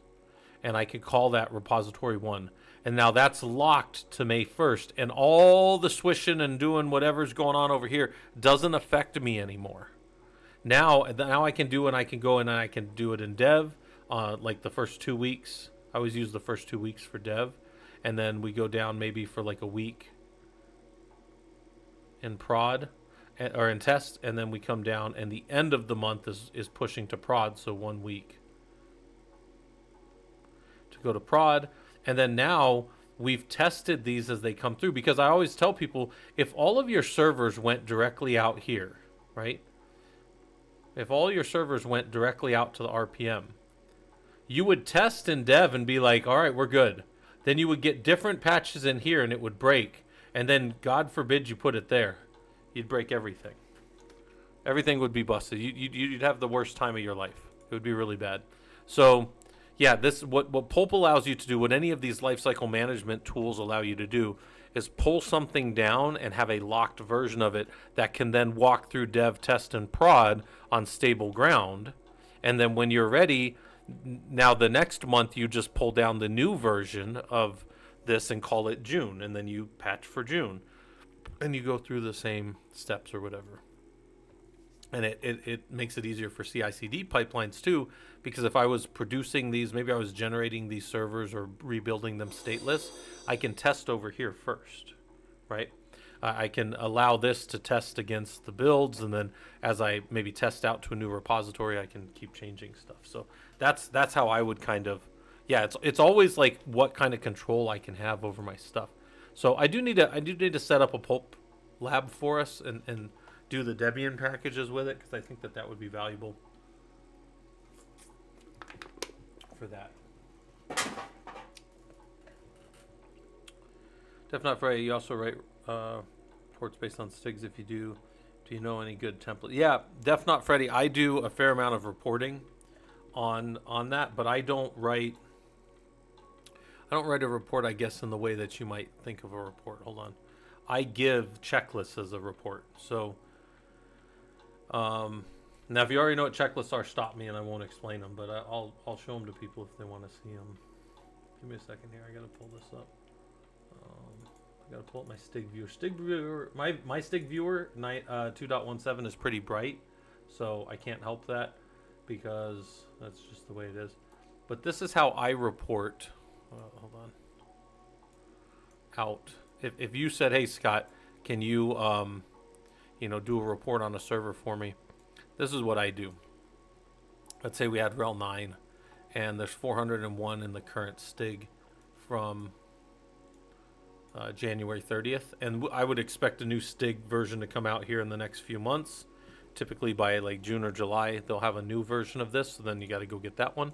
And I can call that repository 1. And now that's locked to May 1st. And all the swishing and doing whatever's going on over here doesn't affect me anymore. Now I can do it. I can go in and I can do it in dev. Like the first 2 weeks. I always use the first 2 weeks for dev. And then we go down maybe for like a week in prod or in test. And then we come down and the end of the month is pushing to prod. So 1 week to go to prod. And then now we've tested these as they come through, because I always tell people, if all of your servers went directly out here, right? If all your servers went directly out to the RPM, you would test in dev and be like, all right, we're good. Then you would get different patches in here and it would break. And then God forbid you put it there. You'd break everything. Everything would be busted. You'd have the worst time of your life. It would be really bad. So yeah, this what Pulp allows you to do, what any of these lifecycle management tools allow you to do, is pull something down and have a locked version of it that can then walk through dev, test, and prod on stable ground. And then when you're ready, now the next month you just pull down the new version of this and call it June, and then you patch for June. And you go through the same steps or whatever. And it makes it easier for CI/CD pipelines too, because if I was producing these, maybe I was generating these servers or rebuilding them stateless, I can test over here first, right? I can allow this to test against the builds, and then as I maybe test out to a new repository, I can keep changing stuff. So that's how I would kind of Yeah, it's always like what kind of control I can have over my stuff. So I do need to set up a pulp lab for us and do the Debian packages with it because I think that would be valuable for that. Def not Friday. You also write reports based on STIGs. If you do, do you know any good template? Yeah, Def not Freddy. I do a fair amount of reporting on that, but I don't write a report, I guess, in the way that you might think of a report. Hold on. I give checklists as a report. So now, if you already know what checklists are, stop me and I won't explain them. But I'll show them to people if they want to see them. Give me a second here. I gotta pull this up. I gotta pull up my Stig viewer. Stig viewer. My Stig viewer 2.17 is pretty bright, so I can't help that because that's just the way it is. But this is how I report. Hold on. Out. If you said, "Hey Scott, can you do a report on a server for me?" This is what I do. Let's say we had rel 9, and there's 401 in the current Stig from January 30th, and I would expect a new Stig version to come out here in the next few months. Typically by like June or July, they'll have a new version of this. So then you got to go get that one.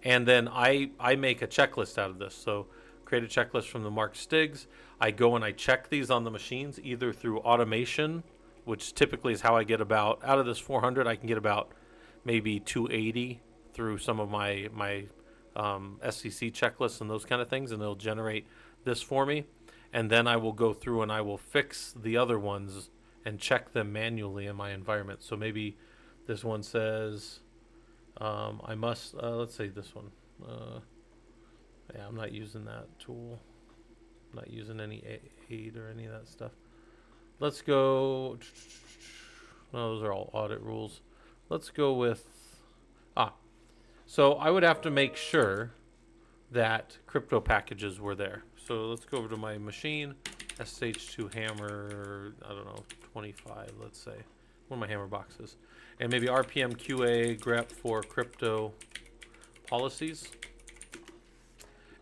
And then I make a checklist out of this. So create a checklist from the marked Stigs. I go and I check these on the machines either through automation, which typically is how I get about, out of this 400, I can get about maybe 280 through some of my SCC checklists and those kind of things, and it'll generate this for me. And then I will go through and I will fix the other ones and check them manually in my environment. So maybe this one says I must, let's say this one. Yeah, I'm not using that tool. I'm not using any aid or any of that stuff. Let's go. No, those are all audit rules. Let's go with, so I would have to make sure that crypto packages were there. So let's go over to my machine, SH2 hammer, I don't know, 25, let's say. One of my hammer boxes. And maybe RPM QA grep for crypto policies.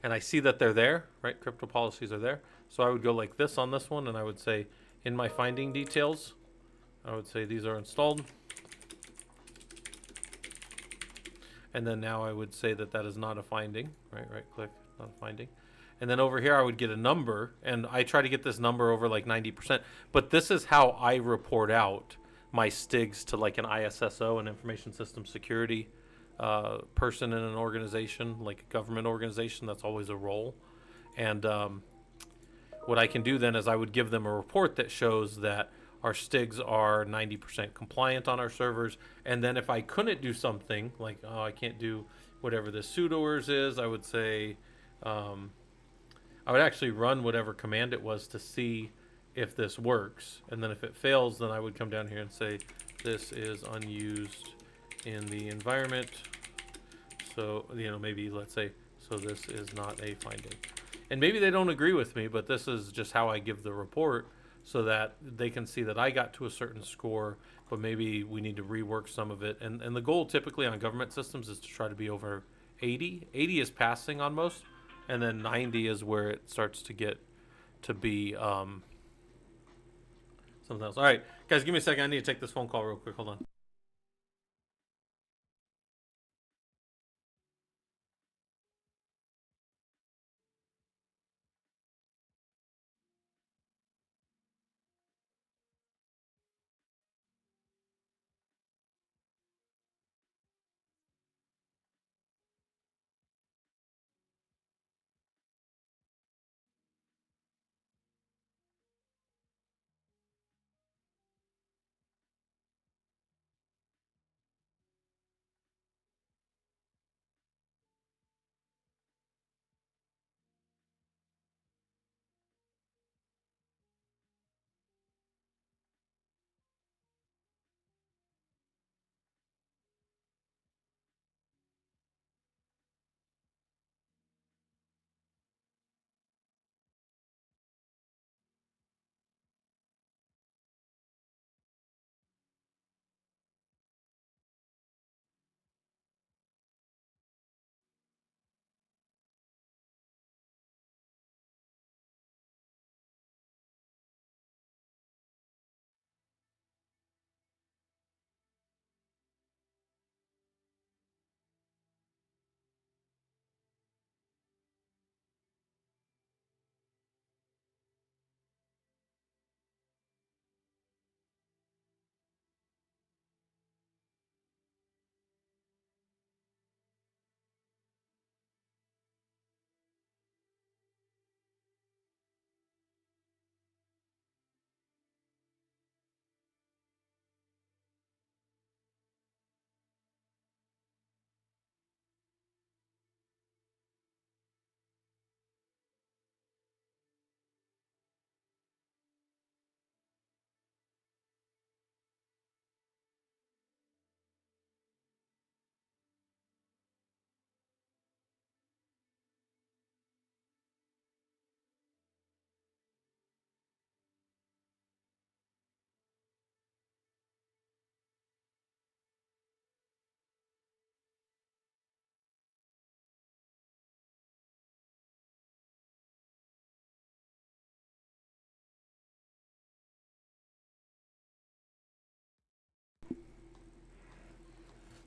And I see that they're there, right? Crypto policies are there. So I would go like this on this one, and I would say, in my finding details, I would say these are installed. And then now I would say that is not a finding, right? Right click, not a finding. And then over here I would get a number, and I try to get this number over like 90%. But this is how I report out my STIGs to like an ISSO, an information system security person in an organization, like a government organization. That's always a role. And what I can do then is I would give them a report that shows that our STIGs are 90% compliant on our servers. And then if I couldn't do something like, oh, I can't do whatever this sudoers is, I would say, I would actually run whatever command it was to see if this works. And then if it fails, then I would come down here and say, this is unused in the environment. So, maybe let's say, so this is not a finding. And maybe they don't agree with me, but this is just how I give the report so that they can see that I got to a certain score, but maybe we need to rework some of it. And the goal typically on government systems is to try to be over 80. 80 is passing on most, and then 90 is where it starts to get to be something else. All right, guys, give me a second. I need to take this phone call real quick. Hold on.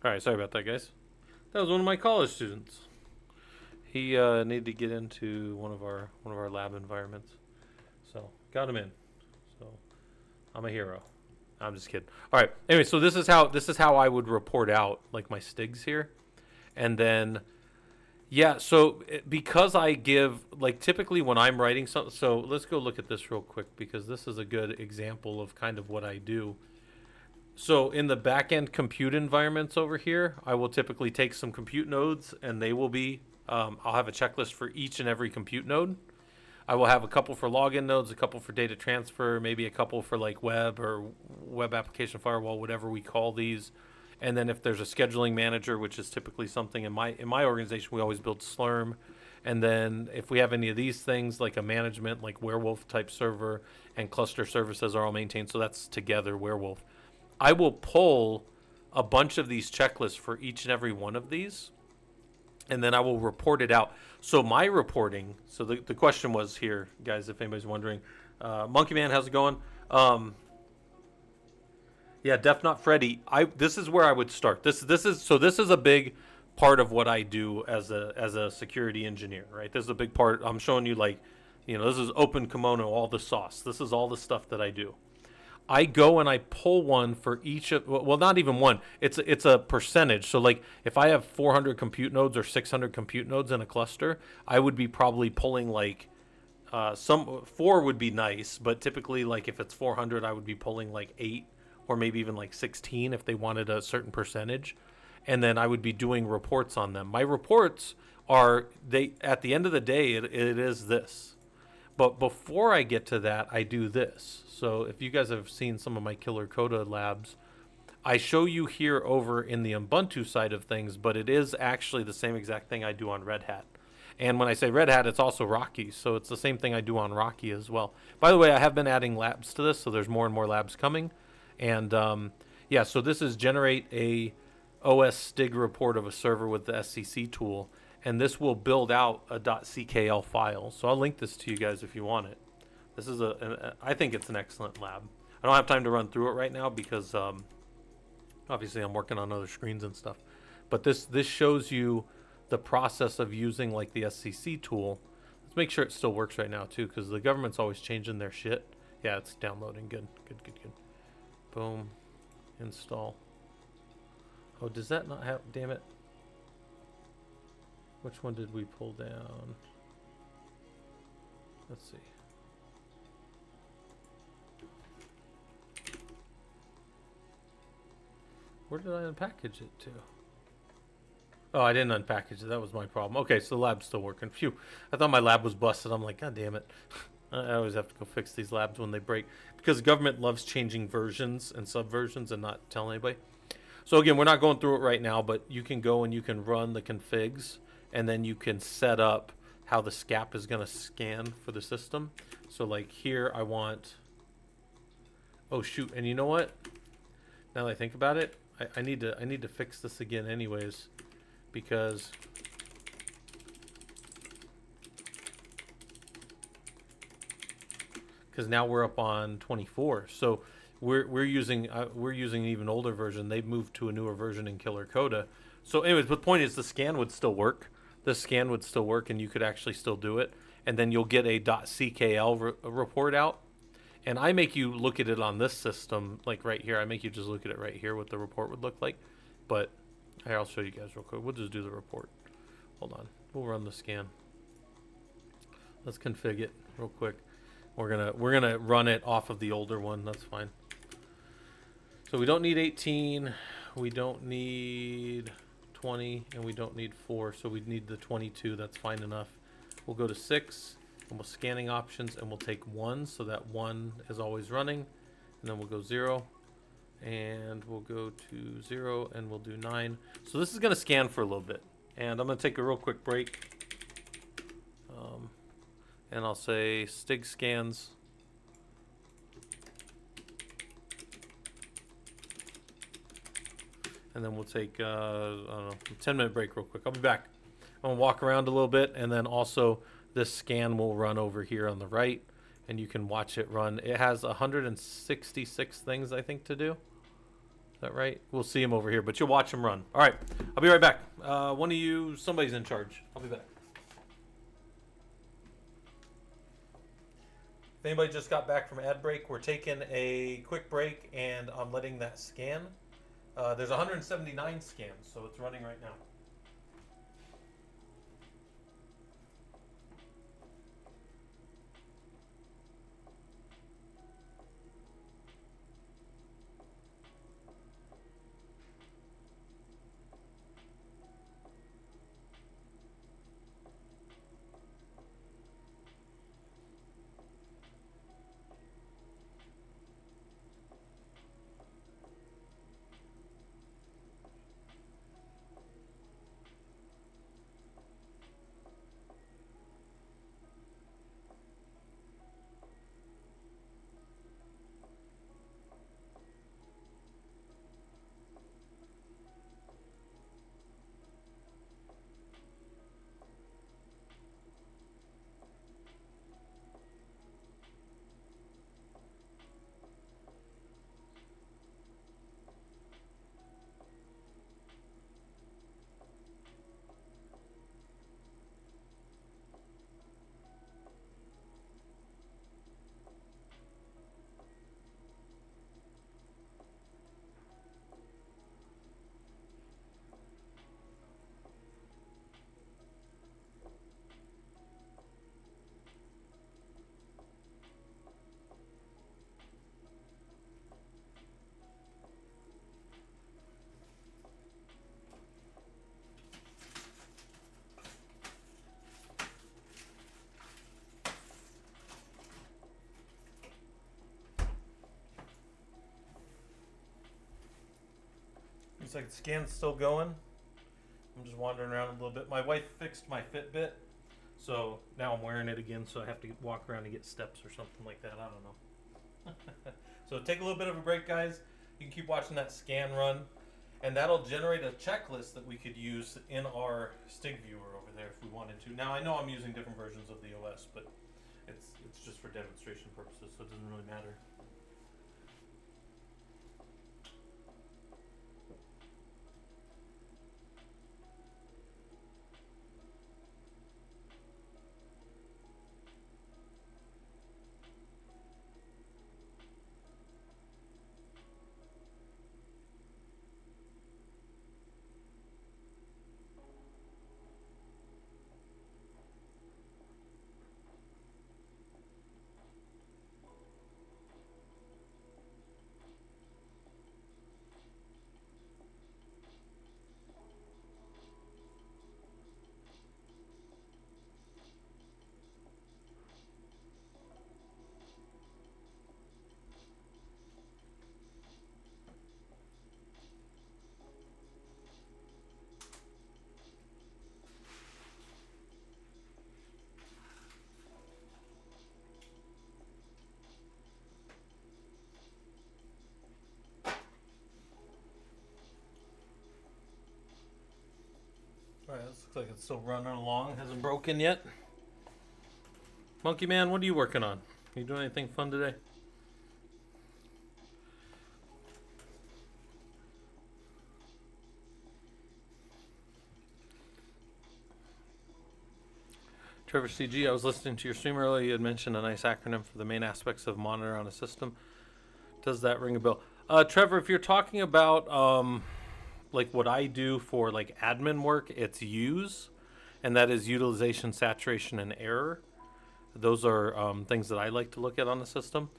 All right, sorry about that, guys. That was one of my college students. He needed to get into one of our lab environments, so got him in. So I'm a hero. I'm just kidding. All right. Anyway, so this is how I would report out like my stigs here, and then yeah. So because I give like typically when I'm writing something, so let's go look at this real quick because this is a good example of kind of what I do. So in the backend compute environments over here, I will typically take some compute nodes, and they will be. I'll have a checklist for each and every compute node. I will have a couple for login nodes, a couple for data transfer, maybe a couple for like web or web application firewall, whatever we call these. And then if there's a scheduling manager, which is typically something in my organization, we always build Slurm. And then if we have any of these things like a management, like Werewolf type server and cluster services are all maintained, so that's together Werewolf. I will pull a bunch of these checklists for each and every one of these, and then I will report it out. So my reporting, so the question was here, guys, if anybody's wondering, Monkey Man, how's it going? Yeah, Def Not Freddy. This is where I would start. This is a big part of what I do as a security engineer, right? This is a big part. I'm showing you like, this is open kimono, all the sauce. This is all the stuff that I do. I go and I pull one for each of, well, not even one. It's a percentage. So like if I have 400 compute nodes or 600 compute nodes in a cluster, I would be probably pulling like some 4 would be nice, but typically like if it's 400, I would be pulling like 8 or maybe even like 16 if they wanted a certain percentage. And then I would be doing reports on them. My reports are at the end of the day, it is this. But before I get to that, I do this. So if you guys have seen some of my Killer Coda labs, I show you here over in the Ubuntu side of things, but it is actually the same exact thing I do on Red Hat. And when I say Red Hat, it's also Rocky. So it's the same thing I do on Rocky as well. By the way, I have been adding labs to this, so there's more and more labs coming. And yeah, so this is generate a OS STIG report of a server with the SCC tool. And this will build out a .ckl file. So I'll link this to you guys if you want it. This is I think it's an excellent lab. I don't have time to run through it right now because obviously I'm working on other screens and stuff. But this shows you the process of using like the SCC tool. Let's make sure it still works right now too, because the government's always changing their shit. Yeah, it's downloading. Good. Boom. Install. Oh, does that not have, damn it. Which one did we pull down? Let's see. Where did I unpackage it to? Oh, I didn't unpackage it. That was my problem. Okay, so the lab's still working. Phew. I thought my lab was busted. I'm like, God damn it. I always have to go fix these labs when they break. Because the government loves changing versions and subversions and not telling anybody. So again, we're not going through it right now, but you can go and you can run the configs. And then you can set up how the SCAP is going to scan for the system. So like here I want... Oh, shoot. And you know what? Now that I think about it, I need to fix this again anyways, because now we're up on 24. So we're using an even older version. They've moved to a newer version in Killer Coda. So anyways, the point is the scan would still work. The scan would still work, and you could actually still do it. And then you'll get a .ckl report out. And I make you look at it on this system, like right here. I make you just look at it right here, what the report would look like. But here, I'll show you guys real quick. We'll just do the report. Hold on. We'll run the scan. Let's config it real quick. We're gonna run it off of the older one. That's fine. So we don't need 18. We don't need 20, and we don't need 4. So we need the 22. That's fine enough. We'll go to 6. And we'll scanning options, and we'll take 1, so that 1 is always running. And then we'll go 0, and we'll go to 0, and we'll do 9. So this is going to scan for a little bit, and I'm going to take a real quick break. And I'll say STIG scans. And then we'll take I don't know, a 10-minute break real quick. I'll be back. I'm going to walk around a little bit, and then also this scan will run over here on the right, and you can watch it run. It has 166 things, I think, to do. Is that right? We'll see him over here, but you'll watch him run. All right, I'll be right back. One of you, somebody's in charge. I'll be back. If anybody just got back from ad break, we're taking a quick break, and I'm letting that scan. There's 179 scans, so it's running right now. Looks like the scan's still going. I'm just wandering around a little bit. My wife fixed my Fitbit, so now I'm wearing it again, so I have to walk around and get steps or something like that. I don't know. So take a little bit of a break, guys. You can keep watching that scan run, and that'll generate a checklist that we could use in our Stig viewer over there if we wanted to. Now, I know I'm using different versions of the OS, but it's just for demonstration purposes, so it doesn't really matter. Alright, this looks like it's still running along. Hasn't broken yet. Monkey Man, what are you working on? You doing anything fun today? Trevor CG, I was listening to your stream earlier. You had mentioned a nice acronym for the main aspects of monitor on a system. Does that ring a bell? Trevor, if you're talking about like what I do for like admin work, it's use, and that is utilization, saturation, and error. Those are things that I like to look at on the system.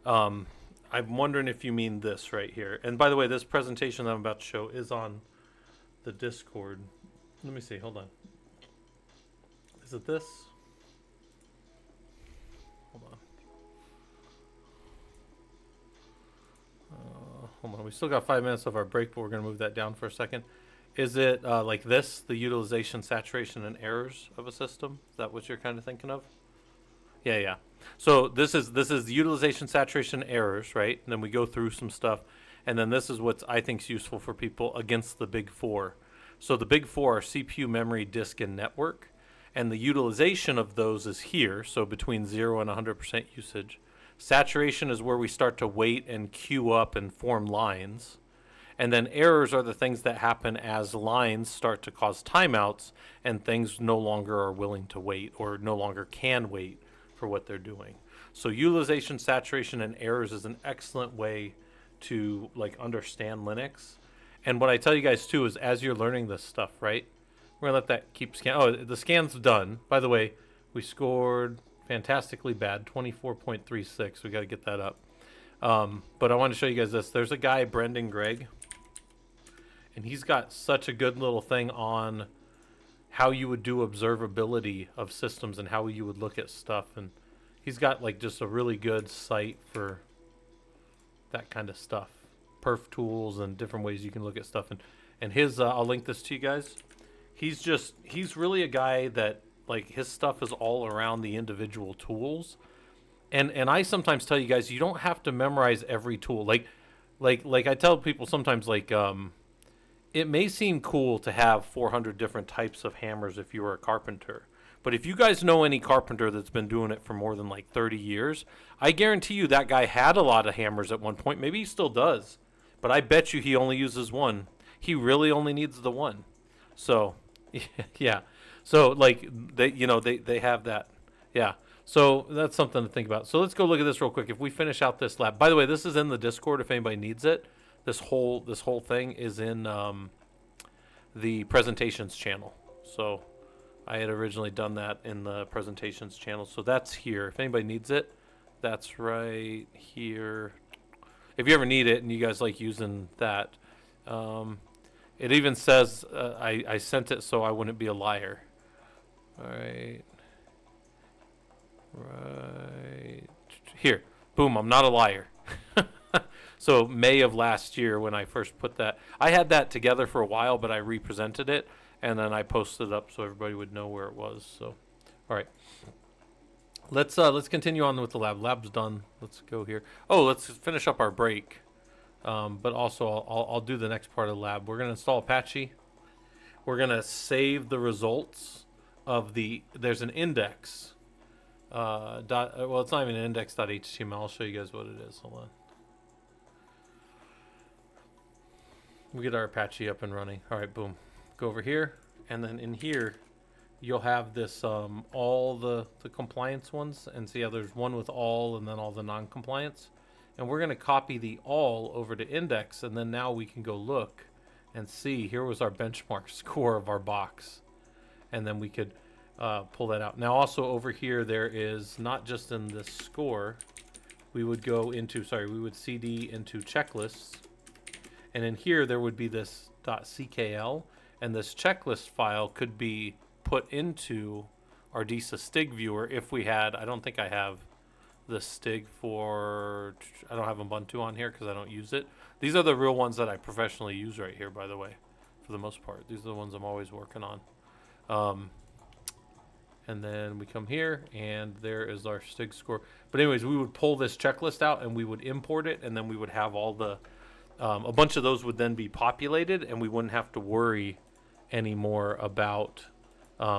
I'm wondering if you mean this right here. And by the way, this presentation that I'm about to show is on the Discord. Let me see. Hold on. Is it this? Hold on. Hold on. We still got 5 minutes of our break, but we're going to move that down for a second. Is it like this, the utilization, saturation, and errors of a system? Is that what you're kind of thinking of? Yeah. So this is the utilization, saturation, errors, right? And then we go through some stuff, and then this is what I think is useful for people against the big four. So the big four are CPU, memory, disk, and network, and the utilization of those is here. So between 0 and 100% usage. Saturation is where we start to wait and queue up and form lines, And then errors are the things that happen as lines start to cause timeouts and things no longer are willing to wait or no longer can wait for what they're doing. So utilization, saturation, and errors is an excellent way to like understand Linux. And what I tell you guys too is as you're learning this stuff, right? We're gonna let that keep scan. Oh, the scan's done. By the way, we scored fantastically bad, 24.36. We got to get that up. But I want to show you guys this. There's a guy, Brendan Gregg, and he's got such a good little thing on how you would do observability of systems and how you would look at stuff. And he's got like just a really good site for that kind of stuff. Perf tools and different ways you can look at stuff. And his, I'll link this to you guys. He's really a guy that like his stuff is all around the individual tools. And I sometimes tell you guys, you don't have to memorize every tool. Like I tell people sometimes, like, it may seem cool to have 400 different types of hammers if you were a carpenter. But if you guys know any carpenter that's been doing it for more than like 30 years, I guarantee you that guy had a lot of hammers at one point. Maybe he still does. But I bet you he only uses one. He really only needs the one. So, yeah. So, like, they have that. Yeah. So that's something to think about. So let's go look at this real quick. If we finish out this lab, by the way, this is in the Discord. If anybody needs it, this whole thing is in the presentations channel. So I had originally done that in the presentations channel. So that's here. If anybody needs it, that's right here. If you ever need it and you guys like using that, it even says I sent it so I wouldn't be a liar. All right. Right here, boom, I'm not a liar. So May of last year when I first put that, I had that together for a while, but I represented it and then I posted it up so everybody would know where it was. So all right, let's continue on with the lab. Lab's done. Let's go here. Oh, let's finish up our break, but also I'll do the next part of the lab. We're gonna install Apache. We're gonna save the results of there's an index. Well, it's not even index.html. I'll show you guys what it is. Hold on. We get our Apache up and running. All right, boom. Go over here, and then in here, you'll have this all the compliance ones, and see how there's one with all, and then all the non-compliance. And we're gonna copy the all over to index, and then now we can go look and see. Here was our benchmark score of our box, and then we could. Pull that out. Now also over here there is not just in this score, we would go into, we would cd into checklists, and in here there would be this .ckl, and this checklist file could be put into our DISA Stig viewer if we had, I don't think I have the Stig for, I don't have Ubuntu on here because I don't use it. These are the real ones that I professionally use right here, by the way, for the most part. These are the ones I'm always working on. And then we come here, and there is our Stig score. But anyways, we would pull this checklist out, and we would import it, and then we would have all the, a bunch of those would then be populated, and we wouldn't have to worry anymore about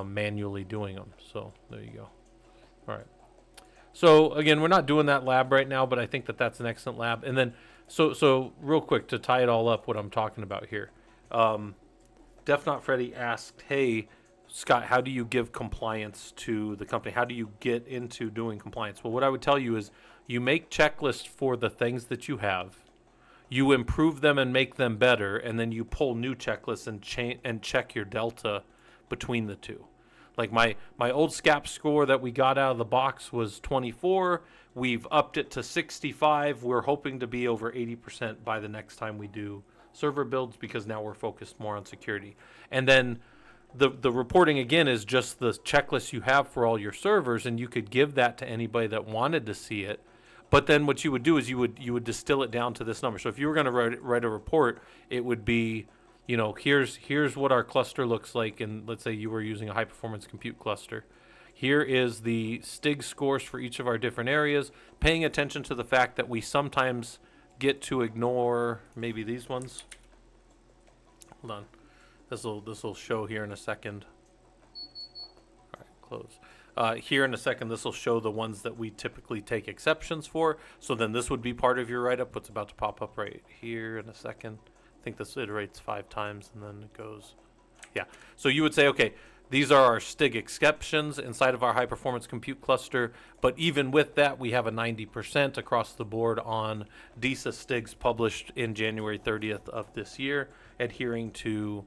manually doing them. So there you go. All right. So again, we're not doing that lab right now, but I think that that's an excellent lab. And then, so real quick to tie it all up, what I'm talking about here. Def Not Freddy asked, hey, Scott, how do you give compliance to the company? How do you get into doing compliance? Well, what I would tell you is you make checklists for the things that you have, you improve them and make them better, and then you pull new checklists and check your delta between the two. Like my old SCAP score that we got out of the box was 24. We've upped it to 65. We're hoping to be over 80% by the next time we do server builds because now we're focused more on security. And then the reporting again is just the checklist you have for all your servers, and you could give that to anybody that wanted to see it. But then what you would do is you would distill it down to this number. So if you were going to write a report, it would be, you know, here's what our cluster looks like, and let's say you were using a high performance compute cluster. Here is the Stig scores for each of our different areas, paying attention to the fact that we sometimes get to ignore maybe these ones. Hold on. This will show here in a second. All right, close. Here in a second, this will show the ones that we typically take exceptions for. So then this would be part of your write-up. What's about to pop up right here in a second. I think this iterates 5 times and then it goes. Yeah. So you would say, okay, these are our STIG exceptions inside of our high performance compute cluster. But even with that, we have a 90% across the board on DISA STIGs published in January 30th of this year, adhering to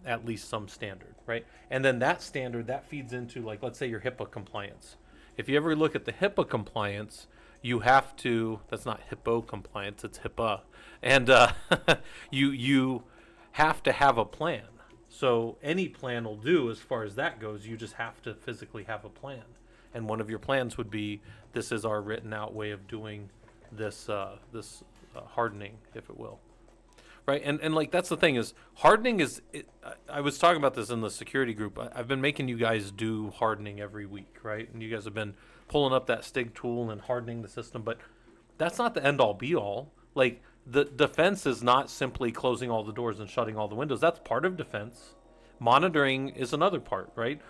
at least some standard, right? And then that standard, that feeds into, like, let's say your HIPAA compliance. If you ever look at the HIPAA compliance, you have to, that's not HIPPO compliance, it's HIPAA. And you have to have a plan. So any plan will do as far as that goes. You just have to physically have a plan. And one of your plans would be, this is our written out way of doing this hardening, if it will. Right? And like, that's the thing is, hardening is, I was talking about this in the security group. I've been making you guys do hardening every week, right? And you guys have been pulling up that STIG tool and hardening the system, but that's not the end all be all. Like, the defense is not simply closing all the doors and shutting all the windows. That's part of defense. Monitoring is another part, right?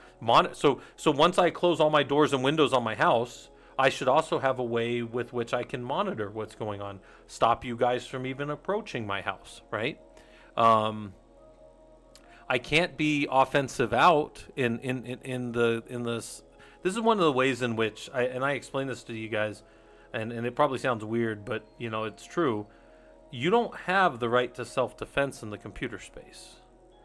So once I close all my doors and windows on my house, I should also have a way with which I can monitor what's going on, stop you guys from even approaching my house, right? I can't be offensive out in this. This is one of the ways in which I explain this to you guys, and it probably sounds weird, but it's true. You don't have the right to self-defense in the computer space.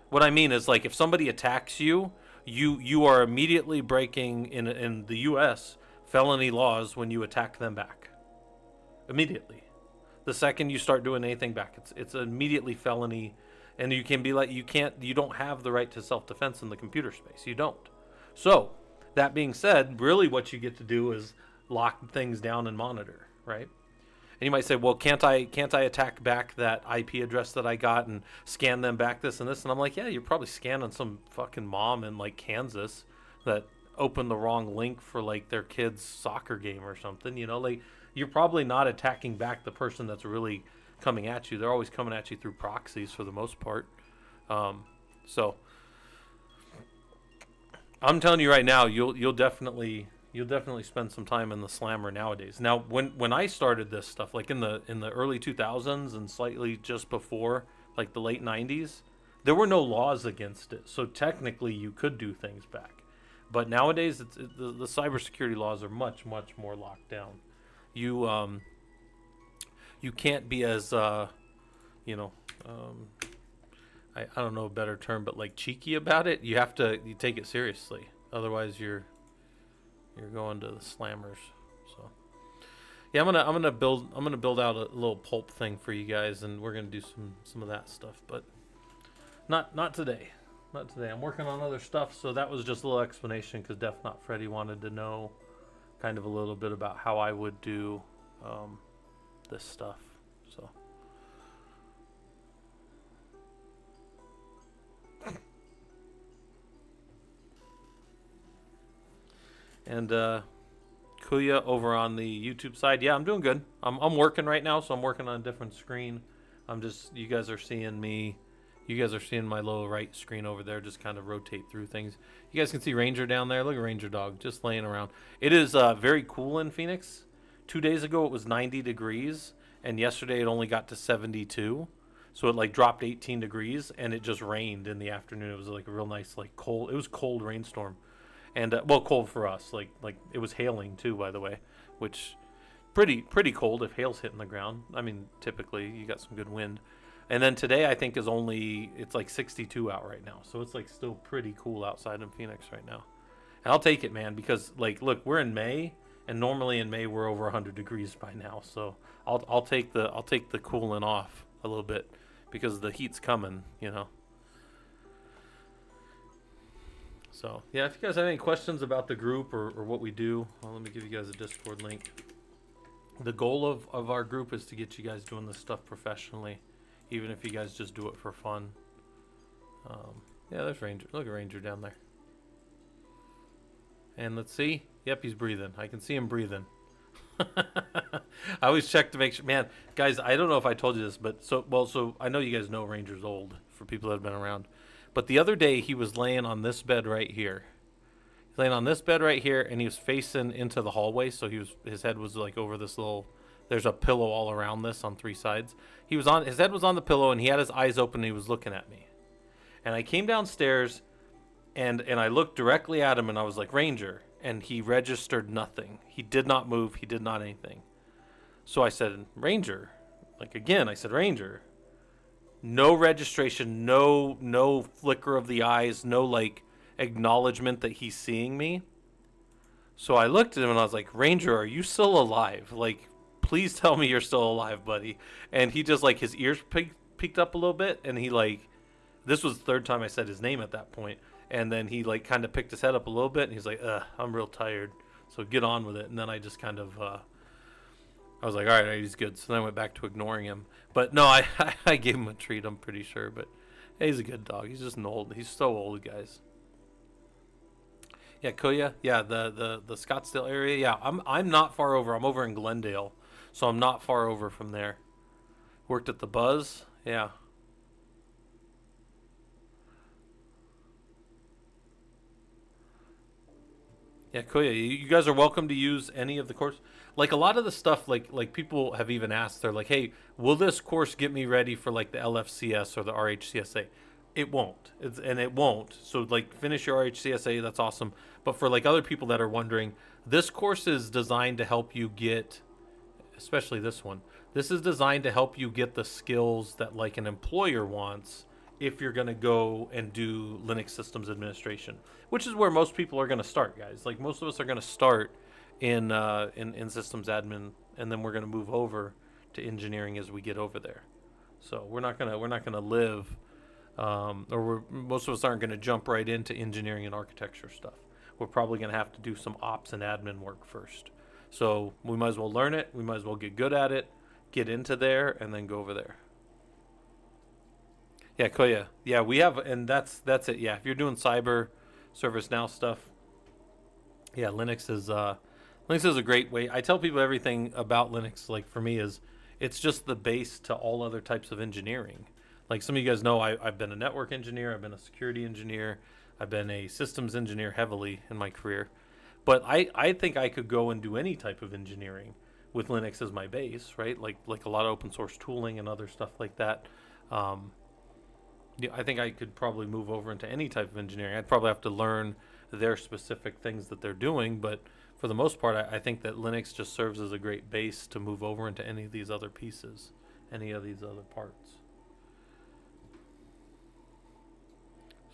What I mean is, like, if somebody attacks you, you are immediately breaking in the U.S. felony laws when you attack them back. Immediately. The second you start doing anything back, it's immediately felony, and you can be like, you don't have the right to self-defense in the computer space. You don't. So, that being said, really what you get to do is lock things down and monitor, right? And you might say, well, can't I attack back that IP address that I got and scan them back this and this? And I'm like, yeah, you're probably scanning some fucking mom in, like, Kansas that opened the wrong link for, like, their kid's soccer game or something. Like, you're probably not attacking back the person that's really coming at you. They're always coming at you through proxies for the most part. So I'm telling you right now, you'll definitely spend some time in the slammer nowadays. Now, when I started this stuff, like in the early 2000s and slightly just before, like the late 90s, there were no laws against it. So technically, you could do things back. But nowadays, the cybersecurity laws are much, much more locked down. You can't be as I don't know a better term, but like cheeky about it. You take it seriously. Otherwise, you're going to the slammers. So yeah, I'm gonna build out a little pulp thing for you guys, and we're gonna do some of that stuff, but not today. Not today. I'm working on other stuff, so that was just a little explanation because Def Not Freddy wanted to know kind of a little bit about how I would do this stuff. So and Kuya over on the YouTube side, yeah, I'm doing good. I'm working right now, so I'm working on a different screen. You guys are seeing me. You guys are seeing my lower right screen over there, just kind of rotate through things. You guys can see Ranger down there. Look at Ranger Dog, just laying around. It is very cool in Phoenix. 2 days ago, it was 90 degrees, and yesterday it only got to 72. So it like dropped 18 degrees, and it just rained in the afternoon. It was like a real nice, like cold. It was cold rainstorm, and cold for us. Like it was hailing too, by the way, which pretty cold if hail's hitting the ground. I mean, typically you got some good wind. And then today I think it's like 62 out right now. So it's like still pretty cool outside in Phoenix right now. And I'll take it, man, because like, look, we're in May, and normally in May we're over 100 degrees by now. So I'll take the cooling off a little bit because the heat's coming, So yeah, if you guys have any questions about the group or what we do, let me give you guys a Discord link. The goal of our group is to get you guys doing this stuff professionally. Even if you guys just do it for fun. Yeah, there's Ranger. Look at Ranger down there. And let's see. Yep, he's breathing. I can see him breathing. I always check to make sure. Man, guys, I don't know if I told you this, but so I know you guys know Ranger's old for people that have been around. But the other day he was laying on this bed right here. He's laying on this bed right here, and he was facing into the hallway. So his head was like over this little There's a pillow all around this on 3 sides. His head was on the pillow, and he had his eyes open, and he was looking at me. And I came downstairs, and I looked directly at him, and I was like, Ranger. And he registered nothing. He did not move. He did not anything. So I said, Ranger. Like, again, I said, Ranger. No registration, no flicker of the eyes, no, like, acknowledgement that he's seeing me. So I looked at him, and I was like, Ranger, are you still alive? Like, please tell me you're still alive, buddy. And he just, like, his ears peeked up a little bit, and he, like, this was the third time I said his name at that point. And then he, like, kind of picked his head up a little bit, and he's like, I'm real tired, so get on with it. And then I just kind of, I was like, all right, he's good. So then I went back to ignoring him. But no, I gave him a treat, I'm pretty sure. But hey, he's a good dog. He's just he's so old, guys. Yeah, Koya. Yeah, the Scottsdale area. Yeah, I'm not far over. I'm over in Glendale, so I'm not far over from there. Worked at the Buzz. Yeah. Yeah, Koya, you guys are welcome to use any of the course. Like a lot of the stuff, like people have even asked, they're like, hey, will this course get me ready for like the LFCS or the RHCSA? It won't. It won't. So like finish your RHCSA, that's awesome. But for like other people that are wondering, this course is designed to help you get, especially this one, this is designed to help you get the skills that like an employer wants if you're going to go and do Linux systems administration, which is where most people are going to start, guys. Like most of us are going to start in systems admin, and then we're going to move over to engineering as we get over there. So we're not gonna live, most of us aren't going to jump right into engineering and architecture stuff. We're probably going to have to do some ops and admin work first. So we might as well learn it. We might as well get good at it, get into there, and then go over there. Yeah, Koya. Yeah, we have, and that's it. Yeah, if you're doing cyber, ServiceNow stuff, yeah, Linux is a great way. I tell people everything about Linux. Like for me, is it's just the base to all other types of engineering. Like some of you guys know, I've been a network engineer, I've been a security engineer, I've been a systems engineer heavily in my career. But I think I could go and do any type of engineering with Linux as my base, right? Like a lot of open source tooling and other stuff like that. Yeah, I think I could probably move over into any type of engineering. I'd probably have to learn their specific things that they're doing, but for the most part, I think that Linux just serves as a great base to move over into any of these other pieces, any of these other parts.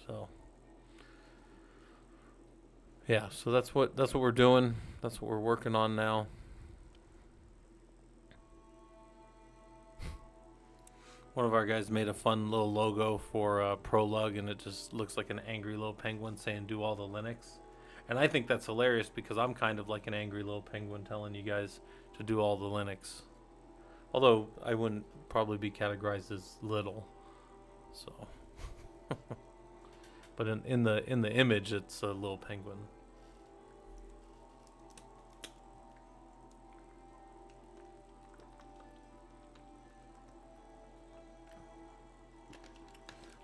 So, yeah, so that's what we're doing. That's what we're working on now. One of our guys made a fun little logo for ProLUG, and it just looks like an angry little penguin saying do all the Linux. And I think that's hilarious because I'm kind of like an angry little penguin telling you guys to do all the Linux. Although I wouldn't probably be categorized as little. So but in the image it's a little penguin.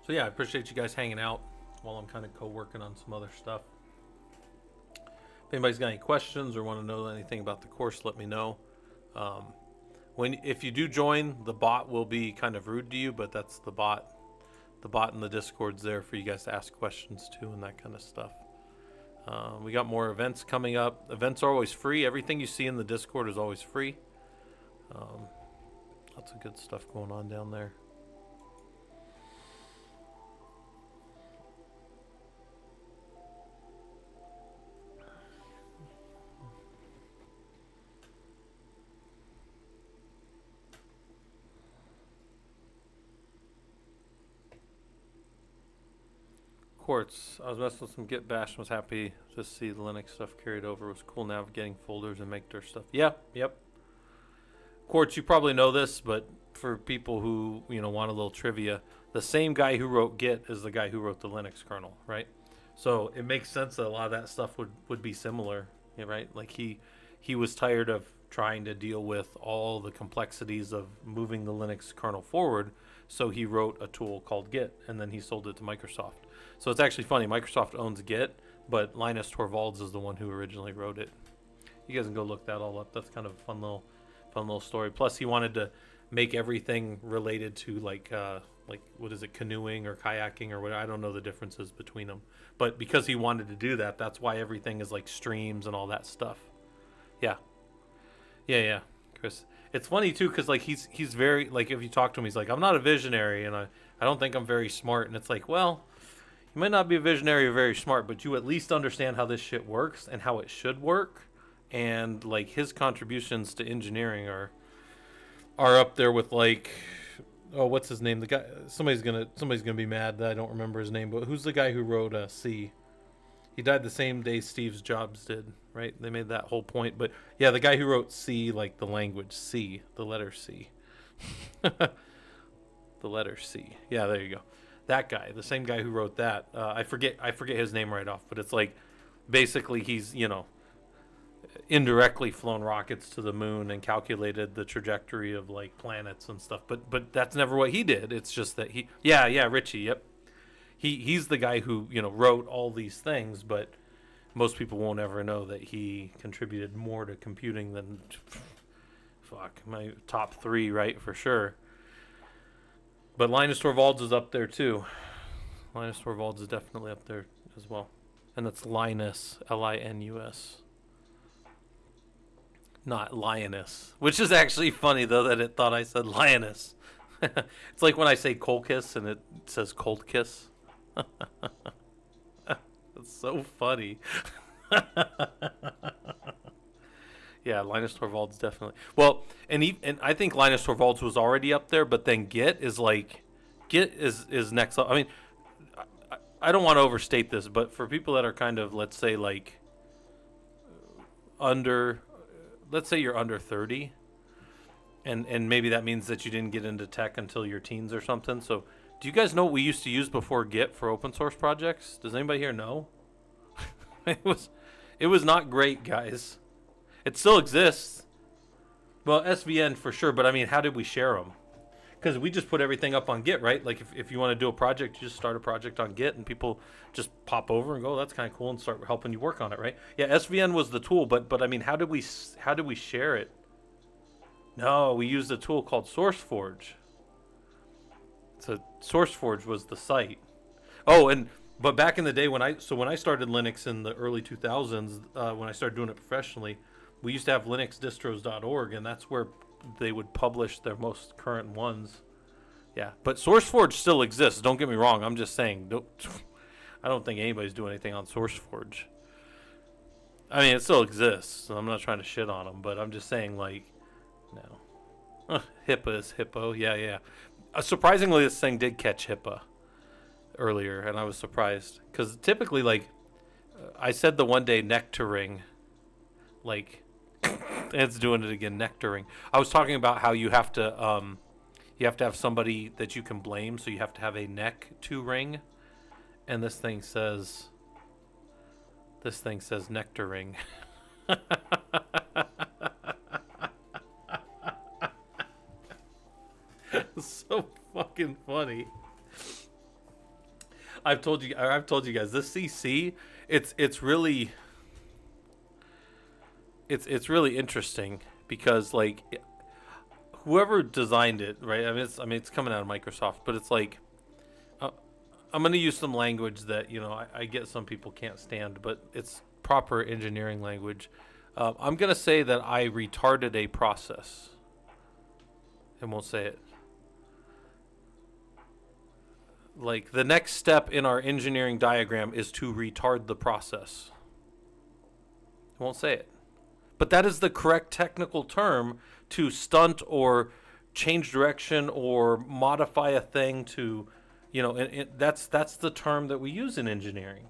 So yeah, I appreciate you guys hanging out while I'm kind of co-working on some other stuff. If anybody's got any questions or want to know anything about the course, let me know. If you do join, the bot will be kind of rude to you, but that's the bot. The bot in the Discord's there for you guys to ask questions to and that kind of stuff. We got more events coming up. Events are always free. Everything you see in the Discord is always free. Lots of good stuff going on down there. Quartz. I was messing with some Git Bash and was happy to see the Linux stuff carried over. It was cool navigating folders and make their stuff. Yeah, yep. Quartz, you probably know this, but for people who want a little trivia, the same guy who wrote Git is the guy who wrote the Linux kernel, right? So it makes sense that a lot of that stuff would be similar, right? Like he was tired of trying to deal with all the complexities of moving the Linux kernel forward, so he wrote a tool called Git, and then he sold it to Microsoft. So it's actually funny. Microsoft owns Git, but Linus Torvalds is the one who originally wrote it. You guys can go look that all up. That's kind of a fun fun little story. Plus, he wanted to make everything related to like what is it, canoeing or kayaking or what? I don't know the differences between them. But because he wanted to do that, that's why everything is like streams and all that stuff. Yeah, yeah, Chris. It's funny too, because like he's very like, if you talk to him, he's like, I'm not a visionary, and I don't think I'm very smart. And it's like, well, you might not be a visionary or very smart, but you at least understand how this shit works and how it should work. And like his contributions to engineering are up there with like, oh, what's his name? The guy. Somebody's gonna be mad that I don't remember his name. But who's the guy who wrote C? He died the same day Steve Jobs did, right? They made that whole point. But yeah, the guy who wrote C, like the language C, the letter C. The letter C. Yeah, there you go. That guy, the same guy who wrote that. I forget his name right off, but it's like basically he's, indirectly flown rockets to the moon and calculated the trajectory of like planets and stuff. But that's never what he did. It's just that Richie, yep. He's the guy who, wrote all these things, but most people won't ever know that he contributed more to computing than my top 3, right, for sure. But Linus Torvalds is up there too. Linus Torvalds is definitely up there as well. And that's Linus, Linus. Not lioness, which is actually funny though that it thought I said lioness. It's like when I say cold kiss and it says cold kiss. That's so funny. Yeah, Linus Torvalds definitely. Well, and I think Linus Torvalds was already up there, but then Git is next up. I mean, I don't want to overstate this, but for people that are kind of, let's say, like let's say you're under 30, and maybe that means that you didn't get into tech until your teens or something. So, do you guys know what we used to use before Git for open source projects? Does anybody here know? It was not great, guys. It still exists. Well, SVN for sure, but I mean, how did we share them? Because we just put everything up on Git, right? Like if you want to do a project, you just start a project on Git and people just pop over and go, that's kind of cool, and start helping you work on it, right? Yeah, SVN was the tool, but I mean, how did we share it? No, we used a tool called SourceForge. So SourceForge was the site. Oh, but back in the day when I started Linux in the early 2000s, when I started doing it professionally, we used to have linuxdistros.org, and that's where they would publish their most current ones. Yeah, but SourceForge still exists. Don't get me wrong. I'm just saying, I don't think anybody's doing anything on SourceForge. I mean, it still exists. So I'm not trying to shit on them, but I'm just saying, like, no. HIPAA is hippo. Yeah. Surprisingly, this thing did catch HIPAA earlier, and I was surprised. Because typically, like, I said the one day nectaring, like, it's doing it again, nectaring. I was talking about how you have to have somebody that you can blame, so you have to have a neck to ring, and this thing says nectaring. So fucking funny. I've told you guys this CC. It's really interesting because like whoever designed it, right? I mean it's coming out of Microsoft, but it's like I'm going to use some language that I get some people can't stand, but it's proper engineering language. I'm going to say that I retarded a process, and won't say it. Like the next step in our engineering diagram is to retard the process. I won't say it. But that is the correct technical term to stunt or change direction or modify a thing to, that's the term that we use in engineering.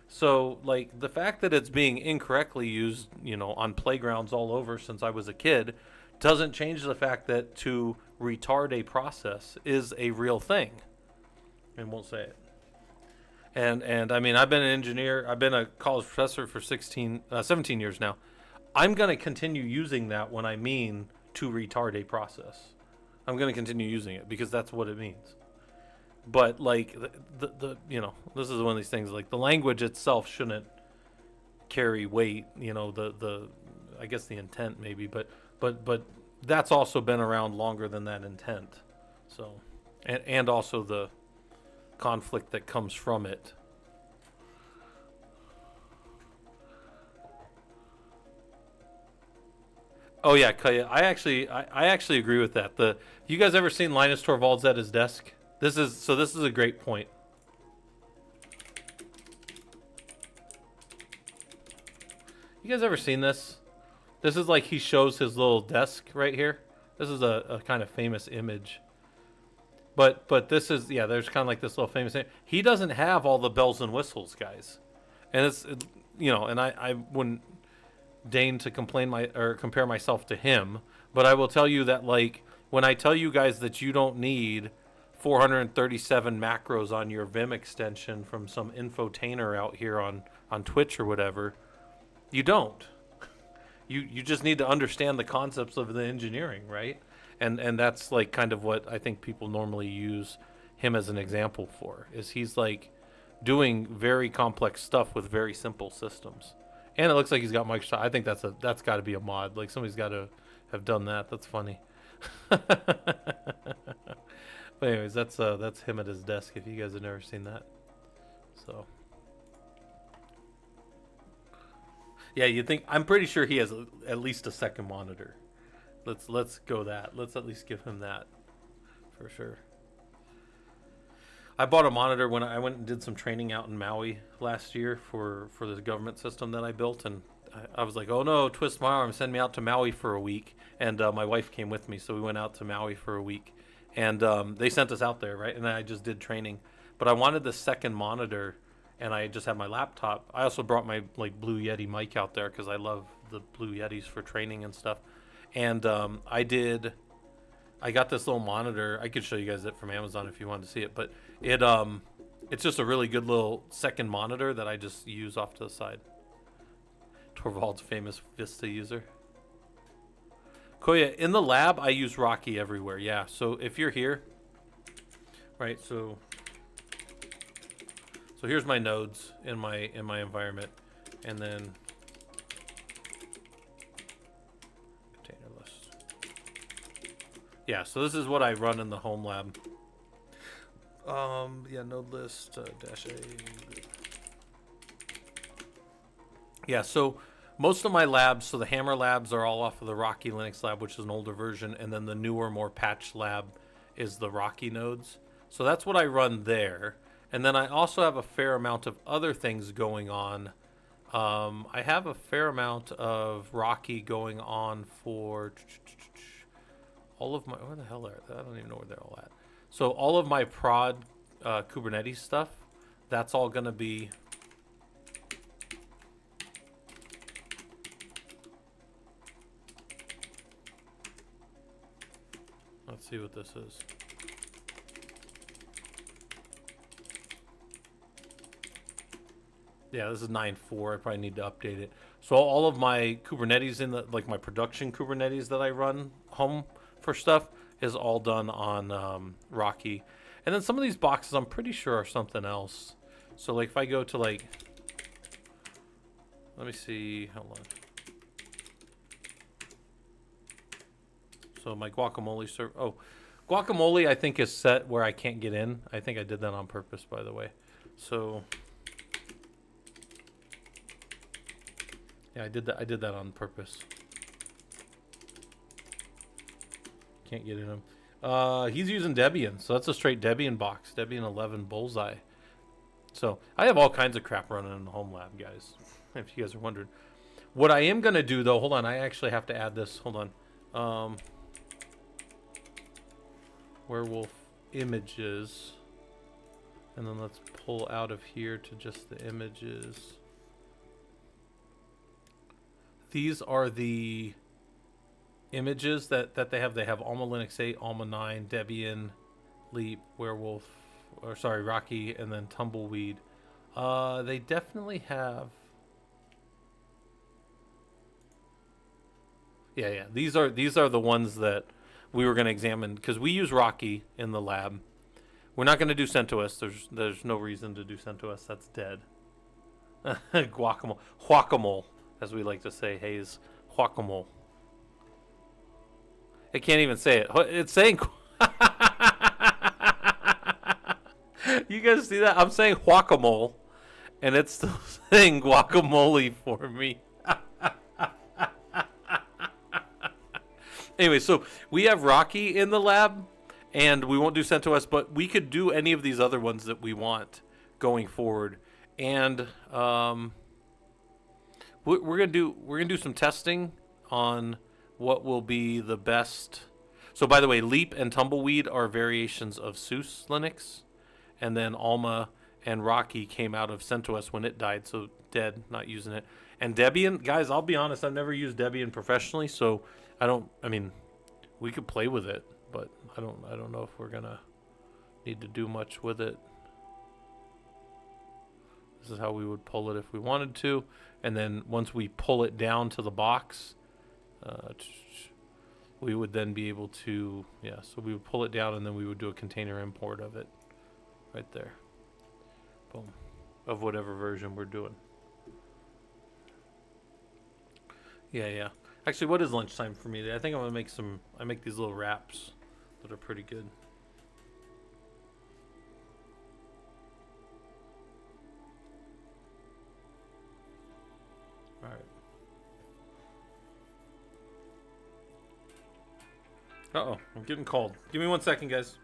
So like the fact that it's being incorrectly used, on playgrounds all over since I was a kid doesn't change the fact that to retard a process is a real thing. And won't say it. And I mean, I've been an engineer. I've been a college professor for 17 years now. I'm going to continue using that when I mean to retard a process. I'm going to continue using it because that's what it means. But like the this is one of these things, like the language itself shouldn't carry weight, I guess the intent maybe, but that's also been around longer than that intent. So, and also the conflict that comes from it. Oh yeah, Kaya. I actually agree with that. You guys ever seen Linus Torvalds at his desk? This is a great point. You guys ever seen this? This is like he shows his little desk right here. This is a kind of famous image. But this is, yeah, there's kind of like this little famous thing. He doesn't have all the bells and whistles, guys. And and I wouldn't deign to complain or compare myself to him, but I will tell you that, like, when I tell you guys that you don't need 437 macros on your Vim extension from some infotainer out here on Twitch or whatever, you don't. You just need to understand the concepts of the engineering, right? And that's like kind of what I think people normally use him as an example for, is he's like doing very complex stuff with very simple systems. And it looks like he's got Microsoft. I think that's got to be a mod. Like, somebody's got to have done that. That's funny. But anyways, that's him at his desk. If you guys have never seen that, so yeah, you think, I'm pretty sure he has at least a second monitor. Let's go that. Let's at least give him that for sure. I bought a monitor when I went and did some training out in Maui last year for the government system that I built, and I was like, oh no, twist my arm, send me out to Maui for a week. And my wife came with me, so we went out to Maui for a week, and they sent us out there, right? And I just did training, but I wanted the second monitor, and I just had my laptop. I also brought my like Blue Yeti mic out there because I love the Blue Yetis for training and stuff. And I got this little monitor. I could show you guys it from Amazon if you wanted to see it, but it's just a really good little second monitor that I just use off to the side. Torvald's famous Vista user. Koya, in the lab I use Rocky everywhere. Yeah, so if you're here, right, so here's my nodes in my environment, and then container list. Yeah, so this is what I run in the home lab. Yeah, node list dash a. Yeah, so most of my labs, so the Hammer labs are all off of the Rocky Linux lab, which is an older version, and then the newer, more patched lab is the Rocky nodes. So that's what I run there. And then I also have a fair amount of other things going on. I have a fair amount of Rocky going on for all of my, where the hell are they? I don't even know where they're all at. So all of my prod Kubernetes stuff, that's all going to be, let's see what this is. Yeah, this is 9.4. I probably need to update it. So all of my Kubernetes in the, like my production Kubernetes that I run home for stuff is all done on Rocky. And then some of these boxes I'm pretty sure are something else. So like if I go to like, let me see, hold on. So my guacamole server, oh, guacamole I think is set where I can't get in. I think I did that on purpose, by the way. So yeah, I did that on purpose. Can't get in him. He's using Debian, so that's a straight Debian box. Debian 11 Bullseye. So I have all kinds of crap running in the home lab, guys, if you guys are wondering. What I am going to do, though, hold on, I actually have to add this. Hold on. Werewolf images. And then let's pull out of here to just the images. These are the images that they have. They have Alma Linux 8, Alma 9, Debian, Leap, Werewolf, or sorry, Rocky, and then Tumbleweed. They definitely have. Yeah. These are the ones that we were going to examine because we use Rocky in the lab. We're not going to do CentOS. There's no reason to do CentOS. That's dead. Guacamole, as we like to say. Hayes, guacamole. I can't even say it. It's saying. You guys see that? I'm saying guacamole, and it's still saying guacamole for me. Anyway, so we have Rocky in the lab, and we won't do CentOS, but we could do any of these other ones that we want going forward. And we're gonna do some testing on what will be the best. So, by the way, Leap and Tumbleweed are variations of SUSE Linux, and then Alma and Rocky came out of CentOS when it died, so dead, not using it. And Debian, guys, I'll be honest, I've never used Debian professionally, so I mean, we could play with it, but I don't know if we're gonna need to do much with it. This is how we would pull it if we wanted to, and then once we pull it down to the box, we would then be able to, so we would pull it down and then we would do a container import of it right there. Boom. Of whatever version we're doing. Yeah. Actually, what is lunchtime for me today? I think I'm going to I make these little wraps that are pretty good. All right. Uh-oh, I'm getting cold. Give me 1 second, guys.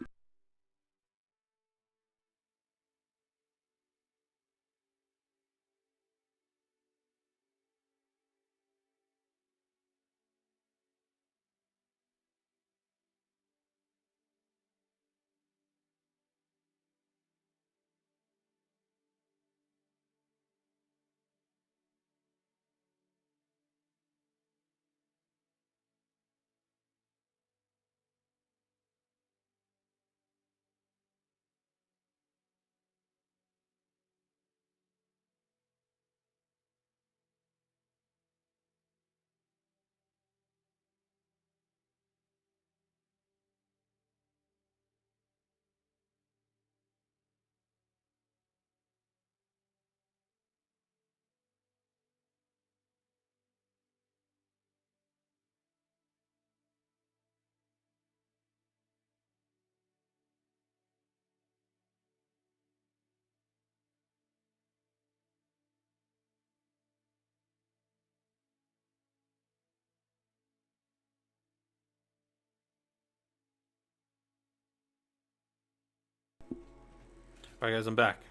All right, guys, I'm back.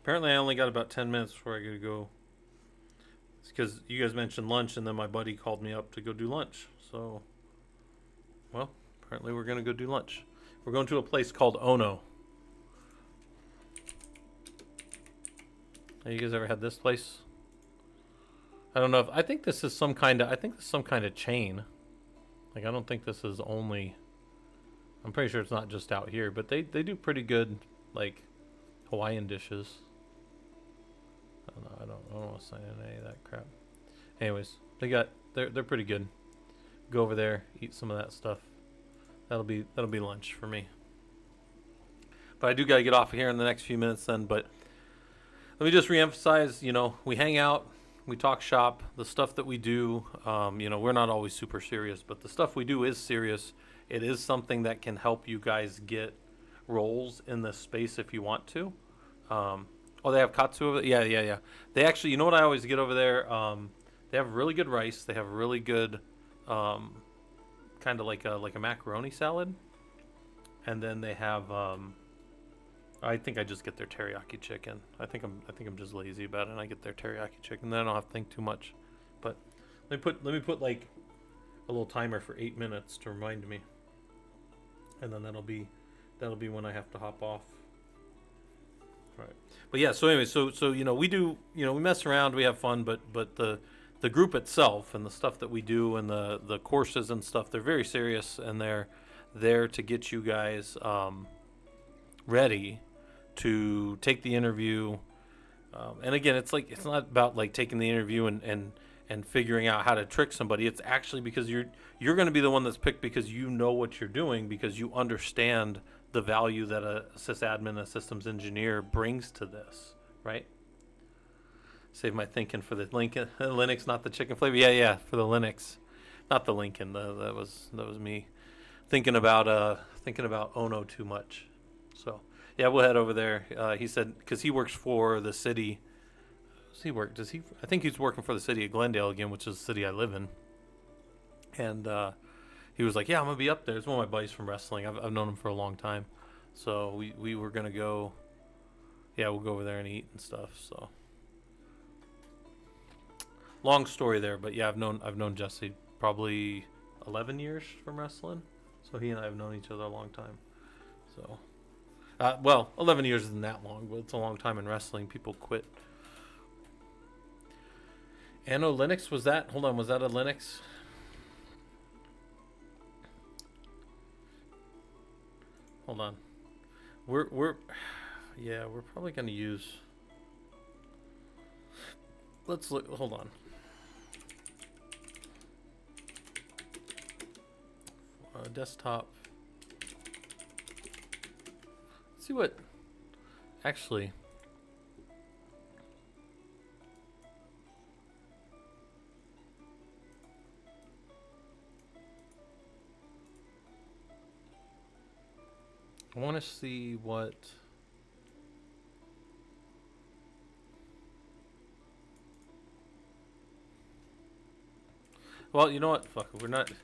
Apparently, I only got about 10 minutes before I gotta go. It's because you guys mentioned lunch, and then my buddy called me up to go do lunch. So, well, apparently we're gonna go do lunch. We're going to a place called Ono. Have you guys ever had this place? I don't know if I think this is some kind of chain. Like, I don't think this is only. I'm pretty sure it's not just out here, but they do pretty good, like, Hawaiian dishes. I don't know. I don't want to sign in any of that crap. Anyways, they're pretty good. Go over there, eat some of that stuff. That'll be lunch for me. But I do gotta get off of here in the next few minutes then. But let me just reemphasize. We hang out, we talk shop. The stuff that we do, we're not always super serious, but the stuff we do is serious. It is something that can help you guys get roles in this space if you want to. They have katsu over there? Yeah. They actually, you know what I always get over there? They have really good rice. They have really good, kind of like a macaroni salad. And then they have, I think I just get their teriyaki chicken. I think I'm just lazy about it, and I get their teriyaki chicken. Then I don't have to think too much. But let me put like a little timer for 8 minutes to remind me, and then that'll be when I have to hop off. All right. But yeah, so anyway, so we do, we mess around, we have fun, but the group itself and the stuff that we do and the courses and stuff, they're very serious, and they're there to get you guys ready to take the interview. And again, it's not about like taking the interview and figuring out how to trick somebody. It's actually because you're going to be the one that's picked because you know what you're doing, because you understand the value that a sysadmin, a systems engineer brings to this, right? Save my thinking for the Linux, not the chicken flavor. Yeah, for the Linux, not the Lincoln. That was me. thinking about Ono too much. So yeah, we'll head over there. He said because he works for the city. Does he work? Does he? I think he's working for the city of Glendale again, which is the city I live in. And he was like, "Yeah, I'm gonna be up there." It's one of my buddies from wrestling. I've known him for a long time, so we were gonna go. Yeah, we'll go over there and eat and stuff. So long story there, but yeah, I've known Jesse probably 11 years from wrestling. So he and I have known each other a long time. So, well, 11 years isn't that long, but it's a long time in wrestling. People quit. Anno Linux, was that? Hold on, was that a Linux? Hold on. Yeah, we're probably going to use... Let's look, hold on. Desktop. Let's see what... Actually... I want to see what... Well, you know what? Fuck it.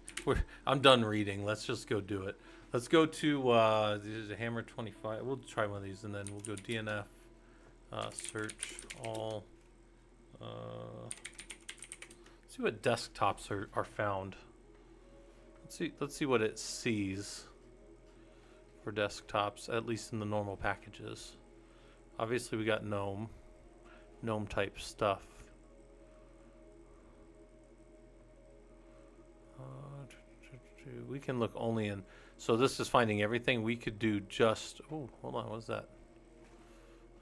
I'm done reading. Let's just go do it. Let's go to there's a Hammer 25. We'll try one of these and then we'll go DNF. Search all. See what desktops are found. Let's see what it sees for desktops, at least in the normal packages. Obviously, we got GNOME type stuff. We can look only in. So this is finding everything. We could do just. Oh, hold on. What's that?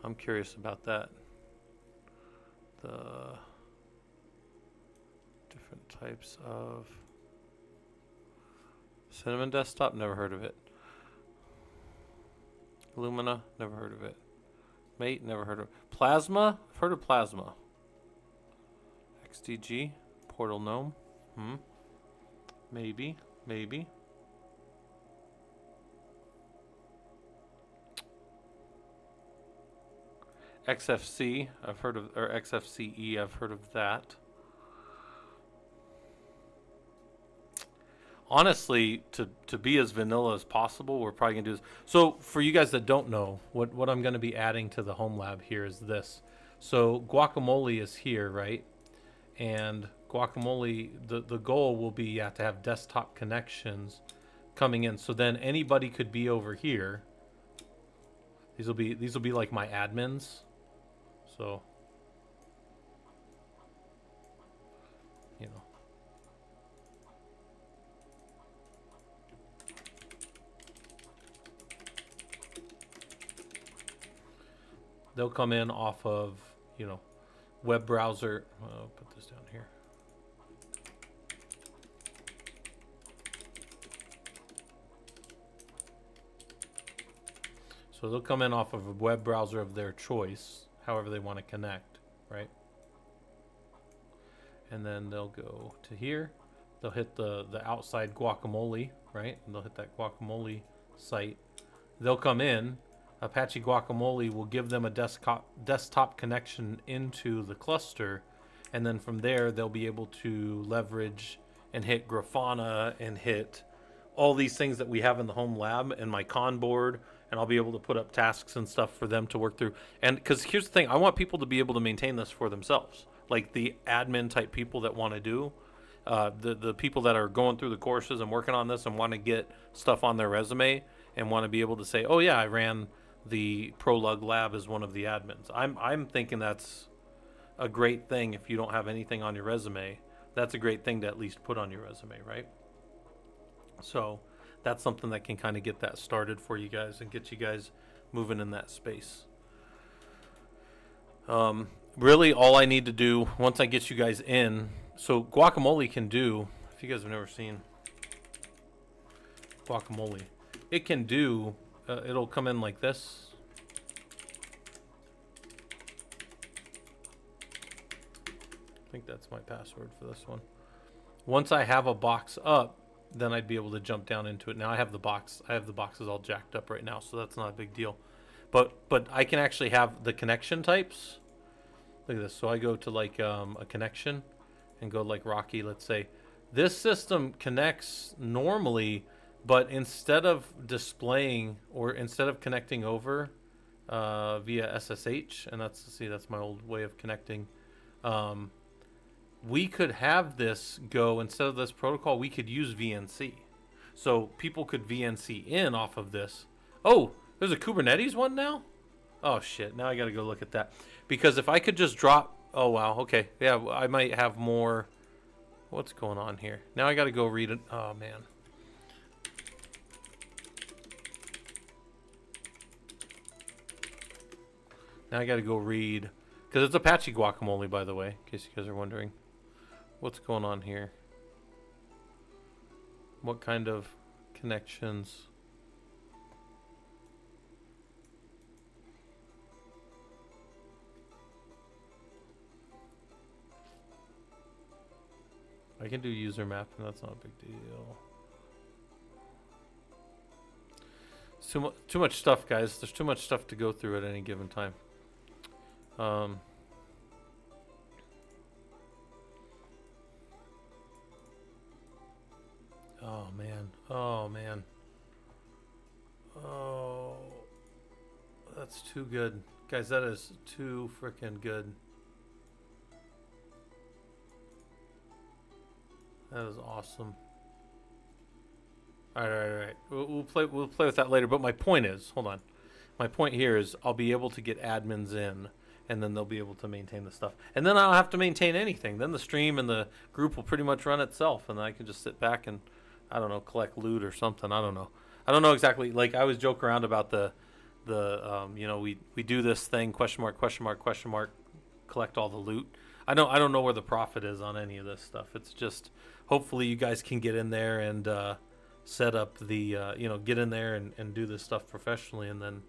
I'm curious about that. The different types of Cinnamon desktop. Never heard of it. Lumina. Never heard of it. Mate. Never heard of it. Plasma. I've heard of Plasma. XDG. Portal GNOME. Maybe. XFC, I've heard of, or XFCE, I've heard of that. Honestly, to be as vanilla as possible, we're probably gonna do this. So for you guys that don't know, what I'm gonna be adding to the home lab here is this. So Guacamole is here, right? And Guacamole, the goal will be to have desktop connections coming in. So then anybody could be over here. These will be like my admins. So, you know. They'll come in off of, web browser. I'll put this down here. So they'll come in off of a web browser of their choice, however they want to connect, right? And then they'll go to here. They'll hit the outside Guacamole, right? And they'll hit that Guacamole site. They'll come in. Apache Guacamole will give them a desktop connection into the cluster, and then from there they'll be able to leverage and hit Grafana and hit all these things that we have in the home lab and my con board, and I'll be able to put up tasks and stuff for them to work through. And because here's the thing, I want people to be able to maintain this for themselves, like the admin type people that want to do, the people that are going through the courses and working on this and want to get stuff on their resume and want to be able to say, oh yeah, I ran the ProLUG lab as one of the admins. I'm thinking that's a great thing. If you don't have anything on your resume, that's a great thing to at least put on your resume, right? So that's something that can kind of get that started for you guys and get you guys moving in that space. Really all I need to do once I get you guys in, so Guacamole can do, if you guys have never seen Guacamole, it can do, it'll come in like this. I think that's my password for this one. Once I have a box up, then I'd be able to jump down into it. Now I have the boxes all jacked up right now, so that's not a big deal. But I can actually have the connection types. Look at this. So I go to like a connection and go like Rocky, let's say. This system connects normally, but instead of displaying or instead of connecting over via SSH, and that's my old way of connecting. We could have this go, instead of this protocol, we could use VNC. So people could VNC in off of this. Oh, there's a Kubernetes one now? Oh shit, now I gotta go look at that. Because if I could just drop, oh wow, okay. Yeah, I might have more. What's going on here? Now I gotta go read it. Oh man. Now I gotta go read, because it's Apache Guacamole, by the way, in case you guys are wondering. What's going on here? What kind of connections? I can do user map, and that's not a big deal. It's too much stuff, guys. There's too much stuff to go through at any given time. Oh man. Oh man. Oh, that's too good, guys. That is too freaking good. That is awesome. All right. We'll play with that later. But my point is, hold on. My point here is, I'll be able to get admins in, and then they'll be able to maintain the stuff. And then I don't have to maintain anything. Then the stream and the group will pretty much run itself, and I can just sit back and, I don't know, collect loot or something. I don't know. I don't know exactly. Like, I always joke around about the you know, we do this thing, question mark, collect all the loot. I don't know where the profit is on any of this stuff. It's just, hopefully you guys can get in there and set up the, you know, get in there and do this stuff professionally, and then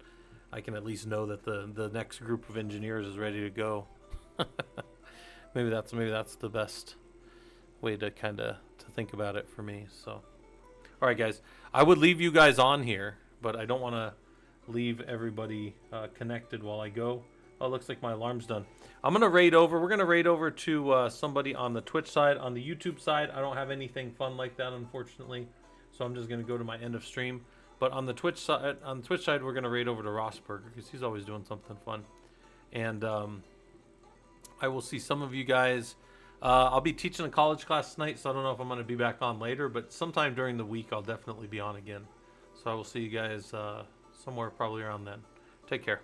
I can at least know that the next group of engineers is ready to go. maybe that's the best way to kind of to think about it for me. So, all right, guys, I would leave you guys on here, but I don't want to leave everybody connected while I go. Oh, it looks like my alarm's done. I'm gonna raid over. We're gonna raid over to somebody on the Twitch side. On the YouTube side, I don't have anything fun like that, unfortunately. So I'm just gonna go to my end of stream. But on the Twitch side, we're gonna raid over to Rossberger, because he's always doing something fun. And I will see some of you guys. I'll be teaching a college class tonight, so I don't know if I'm gonna be back on later. But sometime during the week, I'll definitely be on again. So I will see you guys somewhere probably around then. Take care.